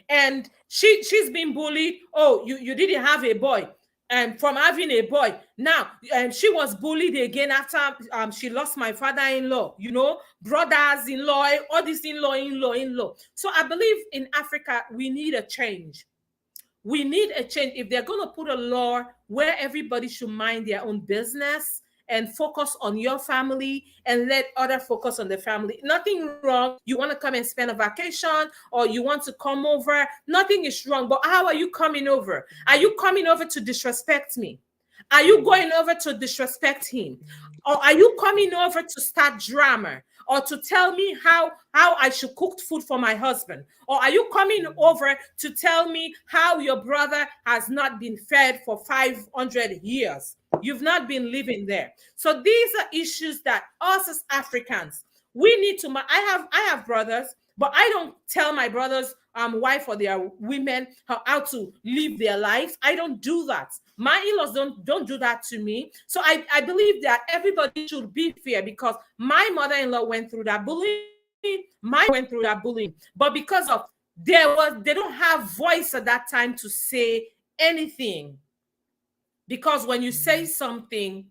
and she's been bullied. Oh, you didn't have a boy. And from having a boy, now she was bullied again after she lost my father-in-law, brothers-in-law, all this in-law. So I believe in Africa, we need a change. We need a change. If they're going to put a law where everybody should mind their own business and focus on your family and let other focus on the family. Nothing wrong. You want to come and spend a vacation or you want to come over. Nothing is wrong. But how are you coming over? Are you coming over to disrespect me? Are you going over to disrespect him? Or are you coming over to start drama? Or to tell me how I should cook food for my husband? Or are you coming over to tell me how your brother has not been fed for 500 years? You've not been living there. So these are issues that us as Africans, we need to. I have brothers, but I don't tell my brothers wife or their women how to live their lives. I don't do that. My in-laws don't do that to me. So I believe that everybody should be fair, because my mother-in-law went through that bullying, my went through that bullying, but because of they don't have voice at that time to say anything, because when you say something,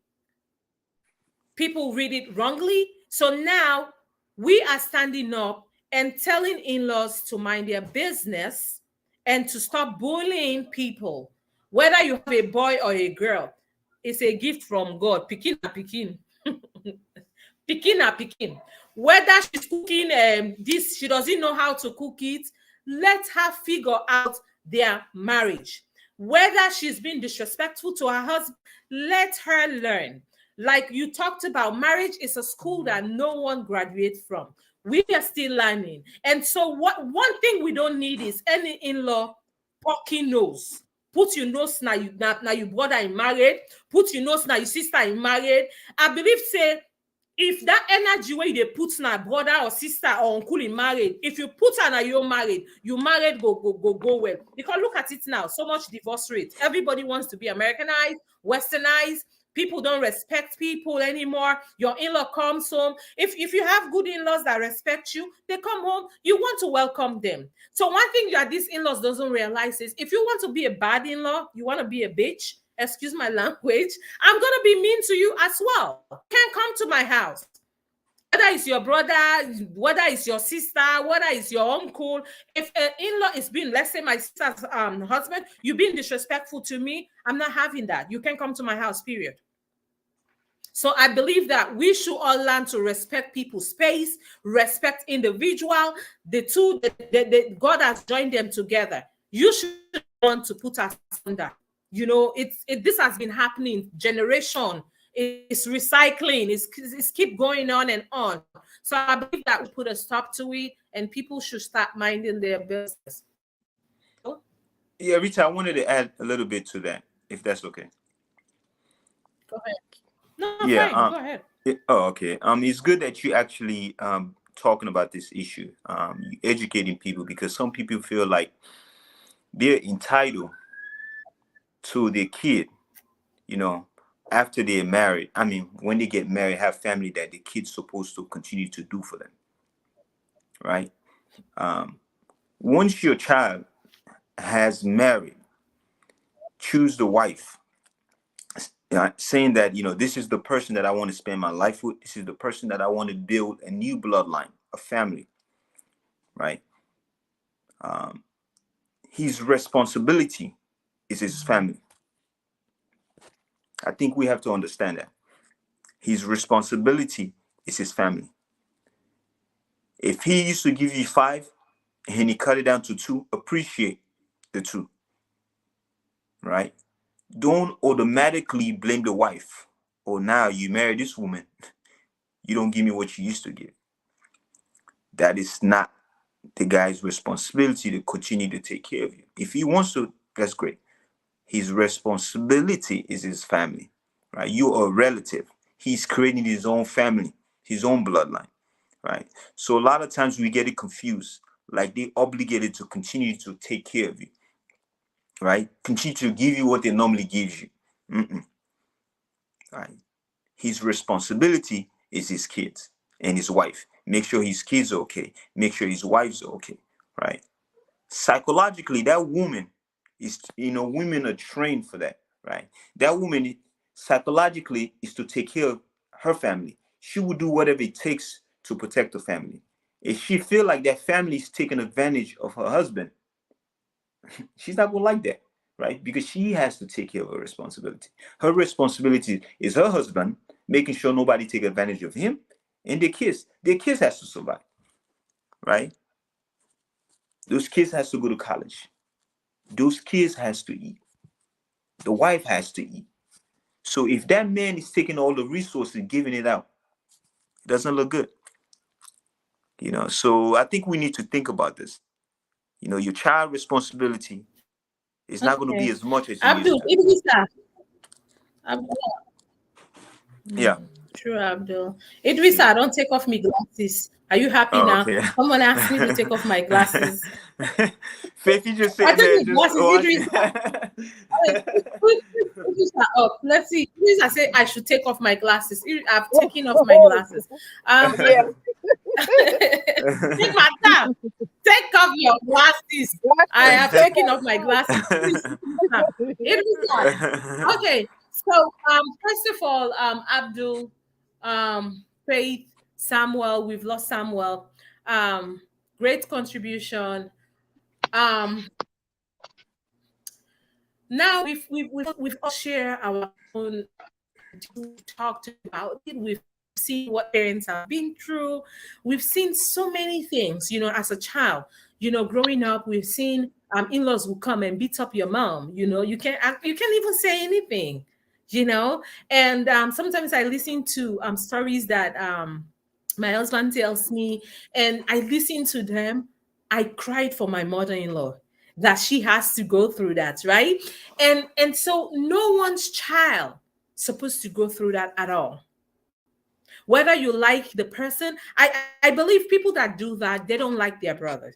people read it wrongly. So now we are standing up and telling in-laws to mind their business and to stop bullying people. Whether you have a boy or a girl, it's a gift from God. Pikin na pikin. Pikin na pikin. Whether she's cooking this, she doesn't know how to cook it, let her figure out their marriage. Whether she's been disrespectful to her husband, let her learn. Like you talked about, marriage is a school that no one graduates from. We are still learning. And so what one thing we don't need is any in-law poking nose. Put your nose now you brother in married, put your nose now your sister in married. I believe say if that energy where they put na brother or sister or uncle in married, if you put her and you're married, you married go well. Because look at it now, so much divorce rate. Everybody wants to be Americanized, westernized. People don't respect people anymore. Your in-law comes home. If you have good in-laws that respect you, they come home, you want to welcome them. So one thing that these in-laws doesn't realize is if you want to be a bad in-law, you want to be a bitch, excuse my language, I'm going to be mean to you as well. You can't come to my house. Whether it's your brother, whether it's your sister, whether it's your uncle, if an in-law is being, let's say my sister's husband, you being disrespectful to me, I'm not having that. You can't come to my house, period. So I believe that we should all learn to respect people's space, respect individual. The two, God has joined them together. You should want to put us under. You know, this has been happening generation. It's recycling. It's keep going on and on. So I believe that we put a stop to it, and people should start minding their business. Yeah, Rita, I wanted to add a little bit to that, if that's okay. Go ahead. No, Yeah. fine. Go ahead. Okay. It's good that you actually talking about this issue, you educating people, because some people feel like they're entitled to their kid, you know, after they're married. I mean, when they get married, have family, that the kid's supposed to continue to do for them, right? Once your child has married, choose the wife, saying that, this is the person that I want to spend my life with. This is the person that I want to build a new bloodline, a family, right? His responsibility is his family. I think we have to understand that. His responsibility is his family. If he used to give you 5 and he cut it down to 2, appreciate the 2, right? Don't automatically blame the wife. Oh, now you marry this woman, you don't give me what you used to give. That is not the guy's responsibility to continue to take care of you. If he wants to, that's great. His responsibility is his family, right? You are a relative. He's creating his own family, his own bloodline, right? So a lot of times we get it confused, like they obligated to continue to take care of you, right? Continue to give you what they normally give you. Right? His responsibility is his kids and his wife. Make sure his kids are okay. Make sure his wife's okay, right? Psychologically, that woman is, women are trained for that, right? That woman psychologically is to take care of her family. She will do whatever it takes to protect the family. If she feel like that family is taking advantage of her husband, she's not gonna like that, right? Because she has to take care of her responsibility. Her responsibility is her husband, making sure nobody take advantage of him, and their kids. Their kids has to survive, right? Those kids has to go to college. Those kids has to eat. The wife has to eat. So if that man is taking all the resources and giving it out, it doesn't look good. So I think we need to think about this. Your child responsibility is not going to be Okay. as much as it used Abdul, to. Idrissa. Abdul. True, Abdul. Yeah. Idrissa, don't take off my glasses. Are you happy Oh, now? okay. Someone asked me to take off my glasses. Faith, you just I sitting took there my just glasses, watching. Idrissa. Idrissa up. Let's see. Idrissa said I should take off my glasses. I've taken off my glasses. Yeah. Big madam, take off your glasses. I have taken off my glasses. Idrissa. Okay. So first of all, Abdul, Faith, Samuel, we've lost Samuel. Great contribution. Um, Now we've all shared our own, we've talked about it, we've seen what parents have been through, we've seen so many things, as a child, growing up, we've seen in-laws will come and beat up your mom, you can't even say anything, and sometimes I listen to stories that my husband tells me, and I listen to them. I cried for my mother-in-law that she has to go through that, right? And so no one's child supposed to go through that at all. Whether you like the person, I believe people that do that, they don't like their brother.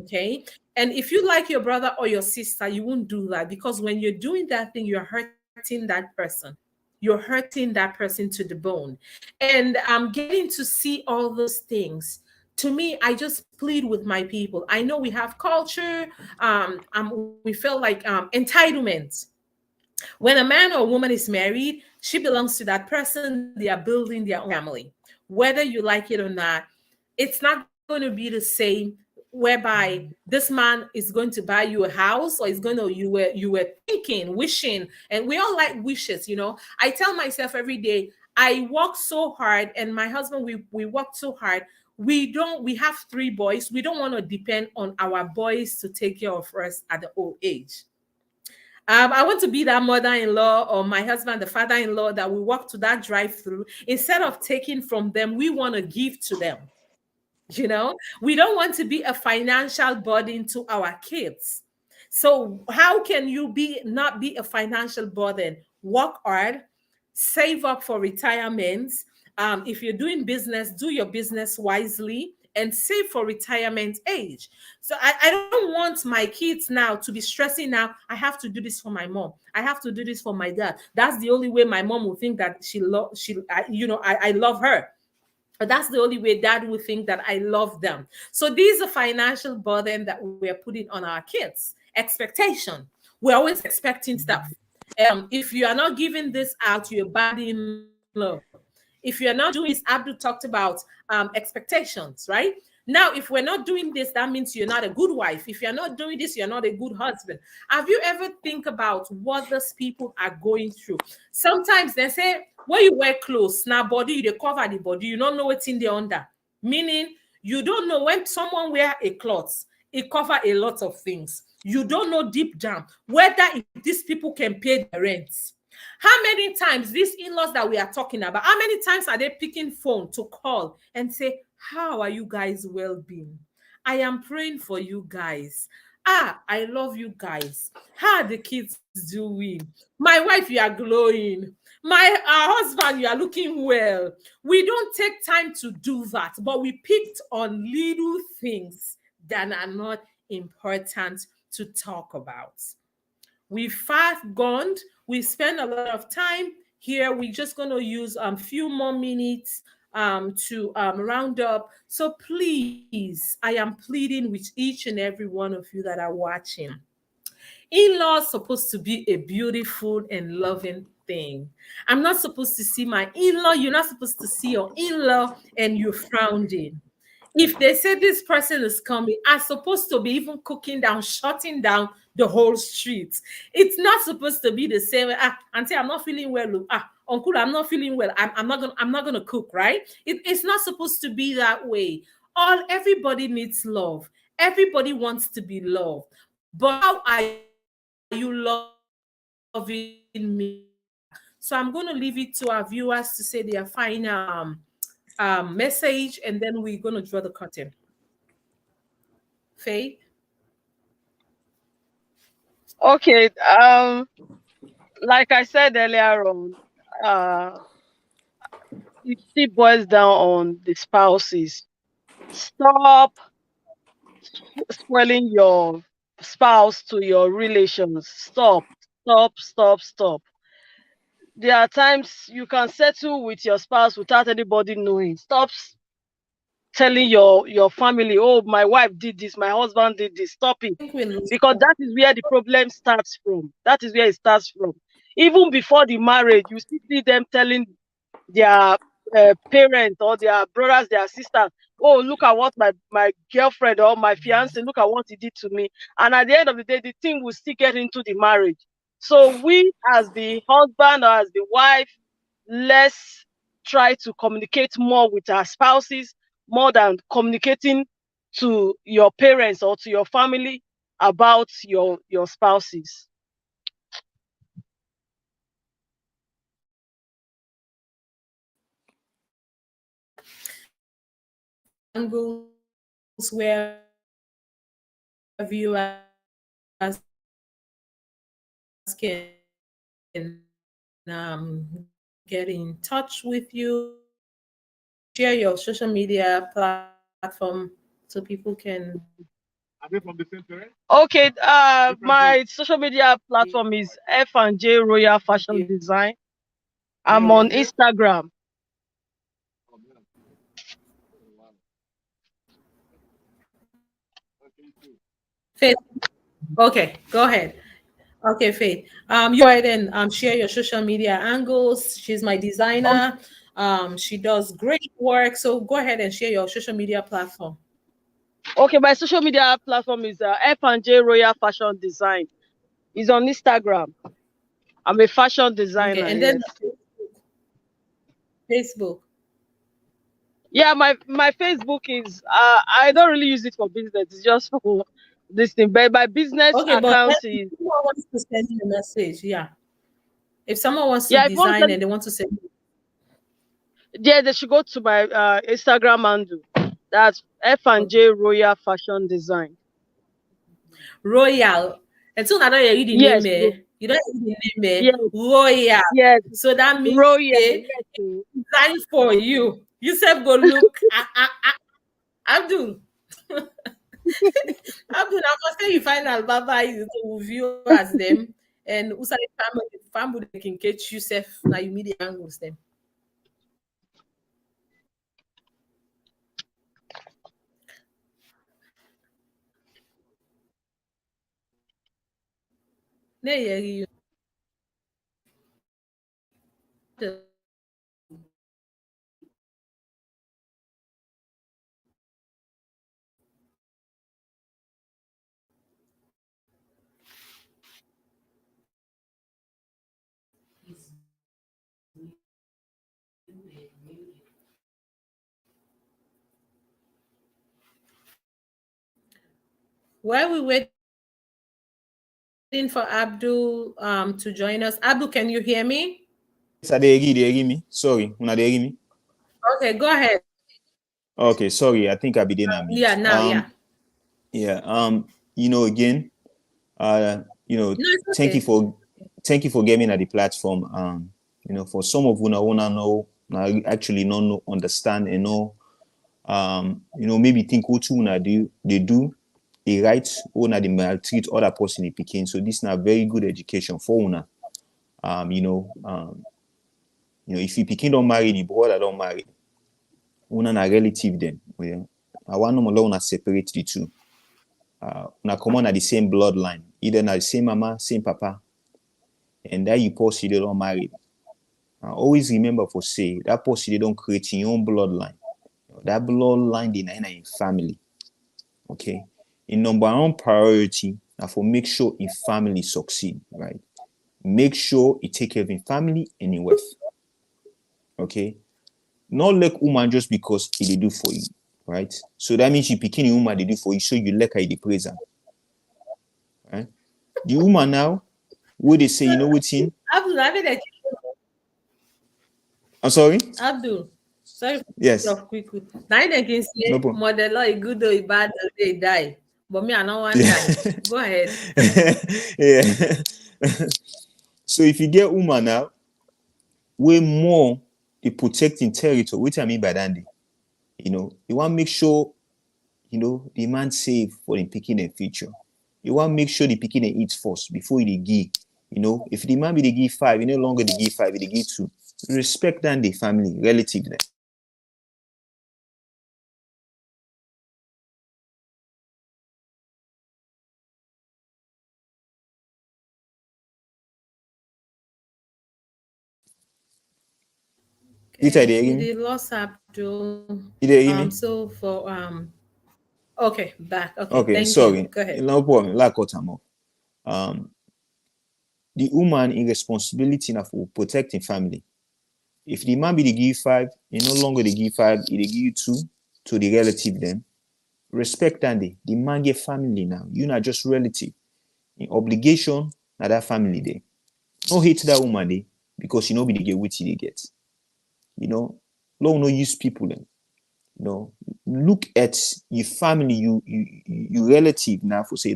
Okay. And if you like your brother or your sister, you won't do that, because when you're doing that thing, you're hurting that person. You're hurting that person to the bone. And getting to see all those things, to me, I just plead with my people. I know we have culture. We feel like entitlement. When a man or a woman is married, she belongs to that person. They are building their own family. Whether you like it or not, it's not going to be the same whereby this man is going to buy you a house, or is going to you were thinking, wishing, and we all like wishes, I tell myself every day, I work so hard, and my husband, we work so hard. We have three boys. We don't want to depend on our boys to take care of us at the old age. I want to be that mother-in-law, or my husband, the father-in-law, that we walk to that drive-through. Instead of taking from them, we want to give to them. We don't want to be a financial burden to our kids. So how can you not be a financial burden? Work hard, save up for retirement. If you're doing business, do your business wisely and save for retirement age. So I don't want my kids now to be stressing now. I have to do this for my mom. I have to do this for my dad. That's the only way my mom will think that I love her. But that's the only way dad will think that I love them. So these are financial burden that we're putting on our kids. Expectation. We're always expecting stuff. If you are not giving this out, you're bad in love. If you're not doing this, Abdul talked about expectations, right? Now, if we're not doing this, that means you're not a good wife. If you're not doing this, you're not a good husband. Have you ever think about what those people are going through? Sometimes they say, when you wear clothes, now body, they cover the body, you don't know what's in the under. Meaning, you don't know when someone wear a cloth, it cover a lot of things. You don't know deep down whether if these people can pay the rent. How many times these in-laws that we are talking about, how many times are they picking phone to call and say, how are you guys well-being? I am praying for you guys. I love you guys. How are the kids doing? My wife, you are glowing. My husband, you are looking well. We don't take time to do that, but we picked on little things that are not important to talk about. We've fast gone. We spend a lot of time here. We're just going to use a few more minutes to round up. So please, I am pleading with each and every one of you that are watching. In-law supposed to be a beautiful and loving thing. I'm not supposed to see my in-law. You're not supposed to see your in-law and you're frowning. If they say this person is coming, I'm supposed to be even cooking down, shutting down the whole street. It's not supposed to be the same. Auntie, I'm not feeling well. Uncle, I'm not feeling well. I'm not gonna cook, right? It's not supposed to be that way. Everybody needs love. Everybody wants to be loved. But how are you loving me back? So So I'm going to leave it to our viewers to say their final message, and then we're going to draw the curtain. Faith? Okay. Like I said earlier on, it still boils down on the spouses. Stop spoiling your spouse to your relations. Stop. There are times you can settle with your spouse without anybody knowing. Stop telling your family, oh, my wife did this, my husband did this. Stop it. I think we lost Because that is where the problem starts from. That is where it starts from. Even before the marriage, you still see them telling their parents or their brothers, their sisters, oh, look at what my girlfriend or my fiance, look at what he did to me. And at the end of the day, the thing will still get into the marriage. So we, as the husband or as the wife, let's try to communicate more with our spouses, more than communicating to your parents or to your family about your spouses. angles where viewers can get in touch with you, share your social media platform so people can. Okay, my social media platform is F&J Royal Fashion Design. I'm on Instagram. Faith. Okay, go ahead. Okay, Faith. You go ahead and share your social media angles. She's my designer. She does great work. So go ahead and share your social media platform. Okay, my social media platform is F&J Royal Fashion Design. It's on Instagram. I'm a fashion designer. Okay, and yes. then Facebook. Yeah, my Facebook is I don't really use it for business. It's just for this thing. But my business Okay, but account if is someone wants to send you a message, yeah. If someone wants to if you want design to and they want to send you, yeah, they should go to my Instagram handle. That's F&J Royal Fashion Design. Royal. And soon I don't hear the Yes, name, eh? You don't hear the name, yes, eh? Royal. yes, So that means Royal. eh, Yes, design for you. You said go look. Abdul. Abdul, I must say you find Albaba is to view as them. And Usai family can catch yourself now you meet the angles them. Yeah, you while we waiting for Abdul to join us. Abdul, can you hear me? Yes, they hear me. Sorry, una dey hear me. Okay, go ahead. Okay, sorry. I think I be there mute. Yeah, now, yeah. Yeah. Again, No, it's thank you okay. for getting at the platform. For some of you now wanna know, now actually not know, understand and know, maybe think what you wanna do, they do, they right, or na they maltreat other person in Peking. So this is a very good education for una. If you Peking don't marry, the brother don't marry, una na relative then. Yeah. I want no una separate the two. Una come on at the same bloodline, either na the same mama, same papa, and that you post they don't marry. Always remember for say that person they don't create your own bloodline. That bloodline they in family. Okay. In number one priority, now for make sure in family succeed, right? Make sure you take care of in family and in wealth. Okay. Not like woman just because they do for you, right? So that means you picking a woman they do for you, so you like her the praise her. Right? The woman now, what they say, you know what's in? Abdul, I mean, I'm sorry. Abdul, sorry for Yes. of quick. Now they can No say problem. model a good or a bad they die. But me, I don't want die. Go ahead. Yeah. So if you get woman now, way more the protecting territory. What I mean by that, you want to make sure the man save for the picking and future. You want to make sure the picking and eat first before you give. If the man be the give five, you no longer the give five, you give two. Respect than the family, relative. Rita, Okay, you hear we me? did lost Abdul. You hear me? So for okay, back. Okay, Okay, thank you. sorry. Go ahead. No problem. Like what I'm the woman in responsibility now for protecting family. If the man be the give five, he no longer the give five, he the give two to the relative then. Respect and the man get family now. You not just relative. In obligation na that family there. No hate that woman there because you know be the get which they get. You know, Lord no use people then. Look at your family, you relative now for say you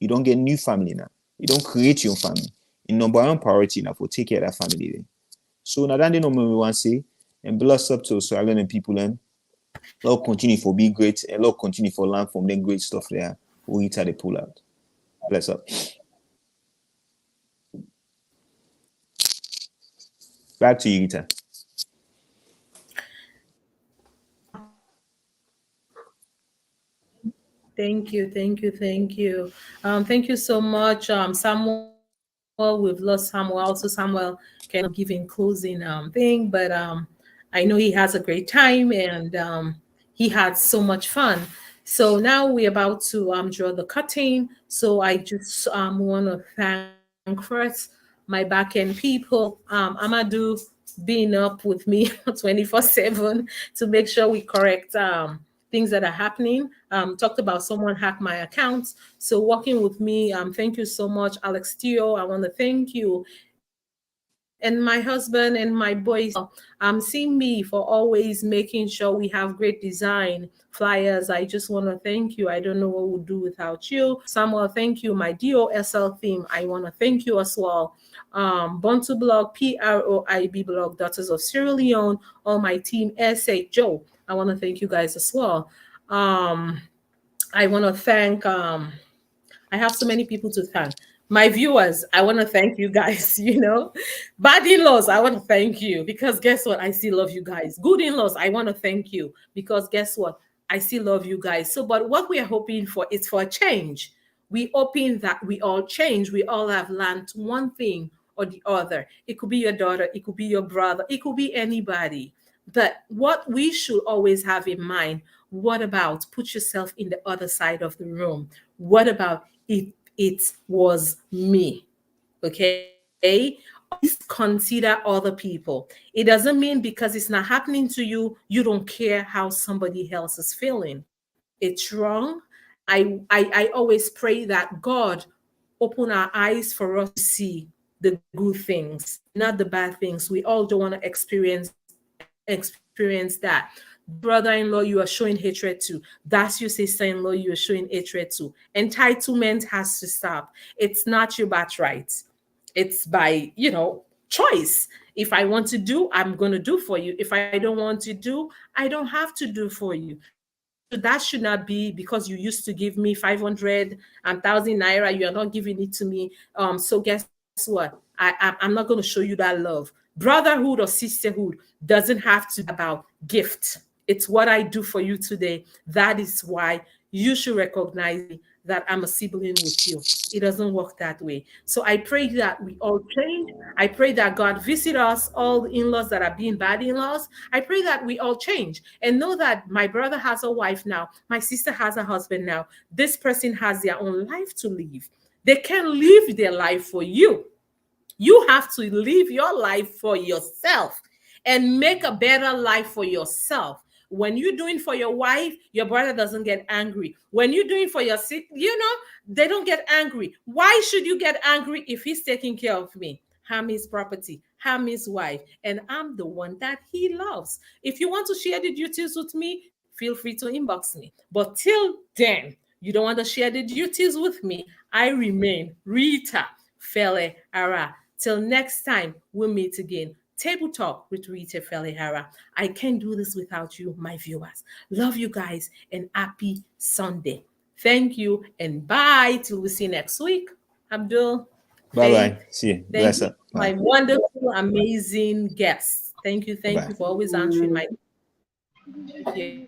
don't get new family now. You don't create your family. In number one priority now for take care of that family then. So now that they know me we want to say and bless up to so I learn people and Lord continue for be great and Lord continue for learn from them great stuff there. We hit the pull out. Bless up. Back to you, Rita. Thank you, thank you, thank you. Thank you so much, Samuel. We've lost Samuel. Also, Samuel cannot give in closing thing, but I know he has a great time and he had so much fun. So now we're about to draw the curtain. So I just want to thank first my back end people, Amadou being up with me 24/7 to make sure we correct things that are happening. Talked about someone hacked my account. So working with me, thank you so much, Alex Tio. I want to thank you. And my husband and my boys seeing me for always making sure we have great design flyers. I just want to thank you. I don't know what we'll do without you. Samuel, thank you. My DOSL theme, I want to thank you as well. Bontu blog, PROIB blog, Daughters of Sierra Leone, all my team, SA Joe. I want to thank you guys as well. Um, I want to thank I have so many people to thank. My viewers, I want to thank you guys, Bad in-laws, I want to thank you because guess what? I still love you guys. Good in-laws, I want to thank you because guess what? I still love you guys. So, but what we are hoping for is for a change. We hoping that we all change. We all have learned one thing or the other. It could be your daughter, it could be your brother, it could be anybody. But what we should always have in mind, what about put yourself in the other side of the room? What about if it was me? Okay. Always consider other people. It doesn't mean because it's not happening to you, you don't care how somebody else is feeling. It's wrong. I always pray that God open our eyes for us to see the good things, not the bad things. We all don't want to experience that. That brother-in-law you are showing hatred to. That's your sister-in-law you are showing hatred to. Entitlement has to stop. It's not your birthright. It's by, choice. If I want to do, I'm going to do for you. If I don't want to do, I don't have to do for you. So that should not be because you used to give me 500 and 1,000 naira, you are not giving it to me. So guess what? I'm not going to show you that love. Brotherhood or sisterhood doesn't have to be about gift. It's what I do for you today. That is why you should recognize me that I'm a sibling with you. It doesn't work that way. So I pray that we all change. I pray that God visit us, all the in-laws that are being bad in-laws. I pray that we all change and know that my brother has a wife now. My sister has a husband now. This person has their own life to live. They can live their life for you. You have to live your life for yourself and make a better life for yourself. When you're doing for your wife, your brother doesn't get angry. When you're doing for your sister, they don't get angry. Why should you get angry if he's taking care of me? I'm his property, I'm his wife, and I'm the one that he loves. If you want to share the duties with me, feel free to inbox me. But till then, you don't want to share the duties with me. I remain Rita, Felleh, Arah. Till next time we meet again. Table Talk with Rita, Felleh, Arah. I can't do this without you, my viewers. Love you guys and happy Sunday. Thank you and bye till we see next week. Abdul, Bye Faith, bye. See you. thank Bless you, up. my Bye. wonderful, amazing guests. Thank you Bye. for always answering my. Thank you.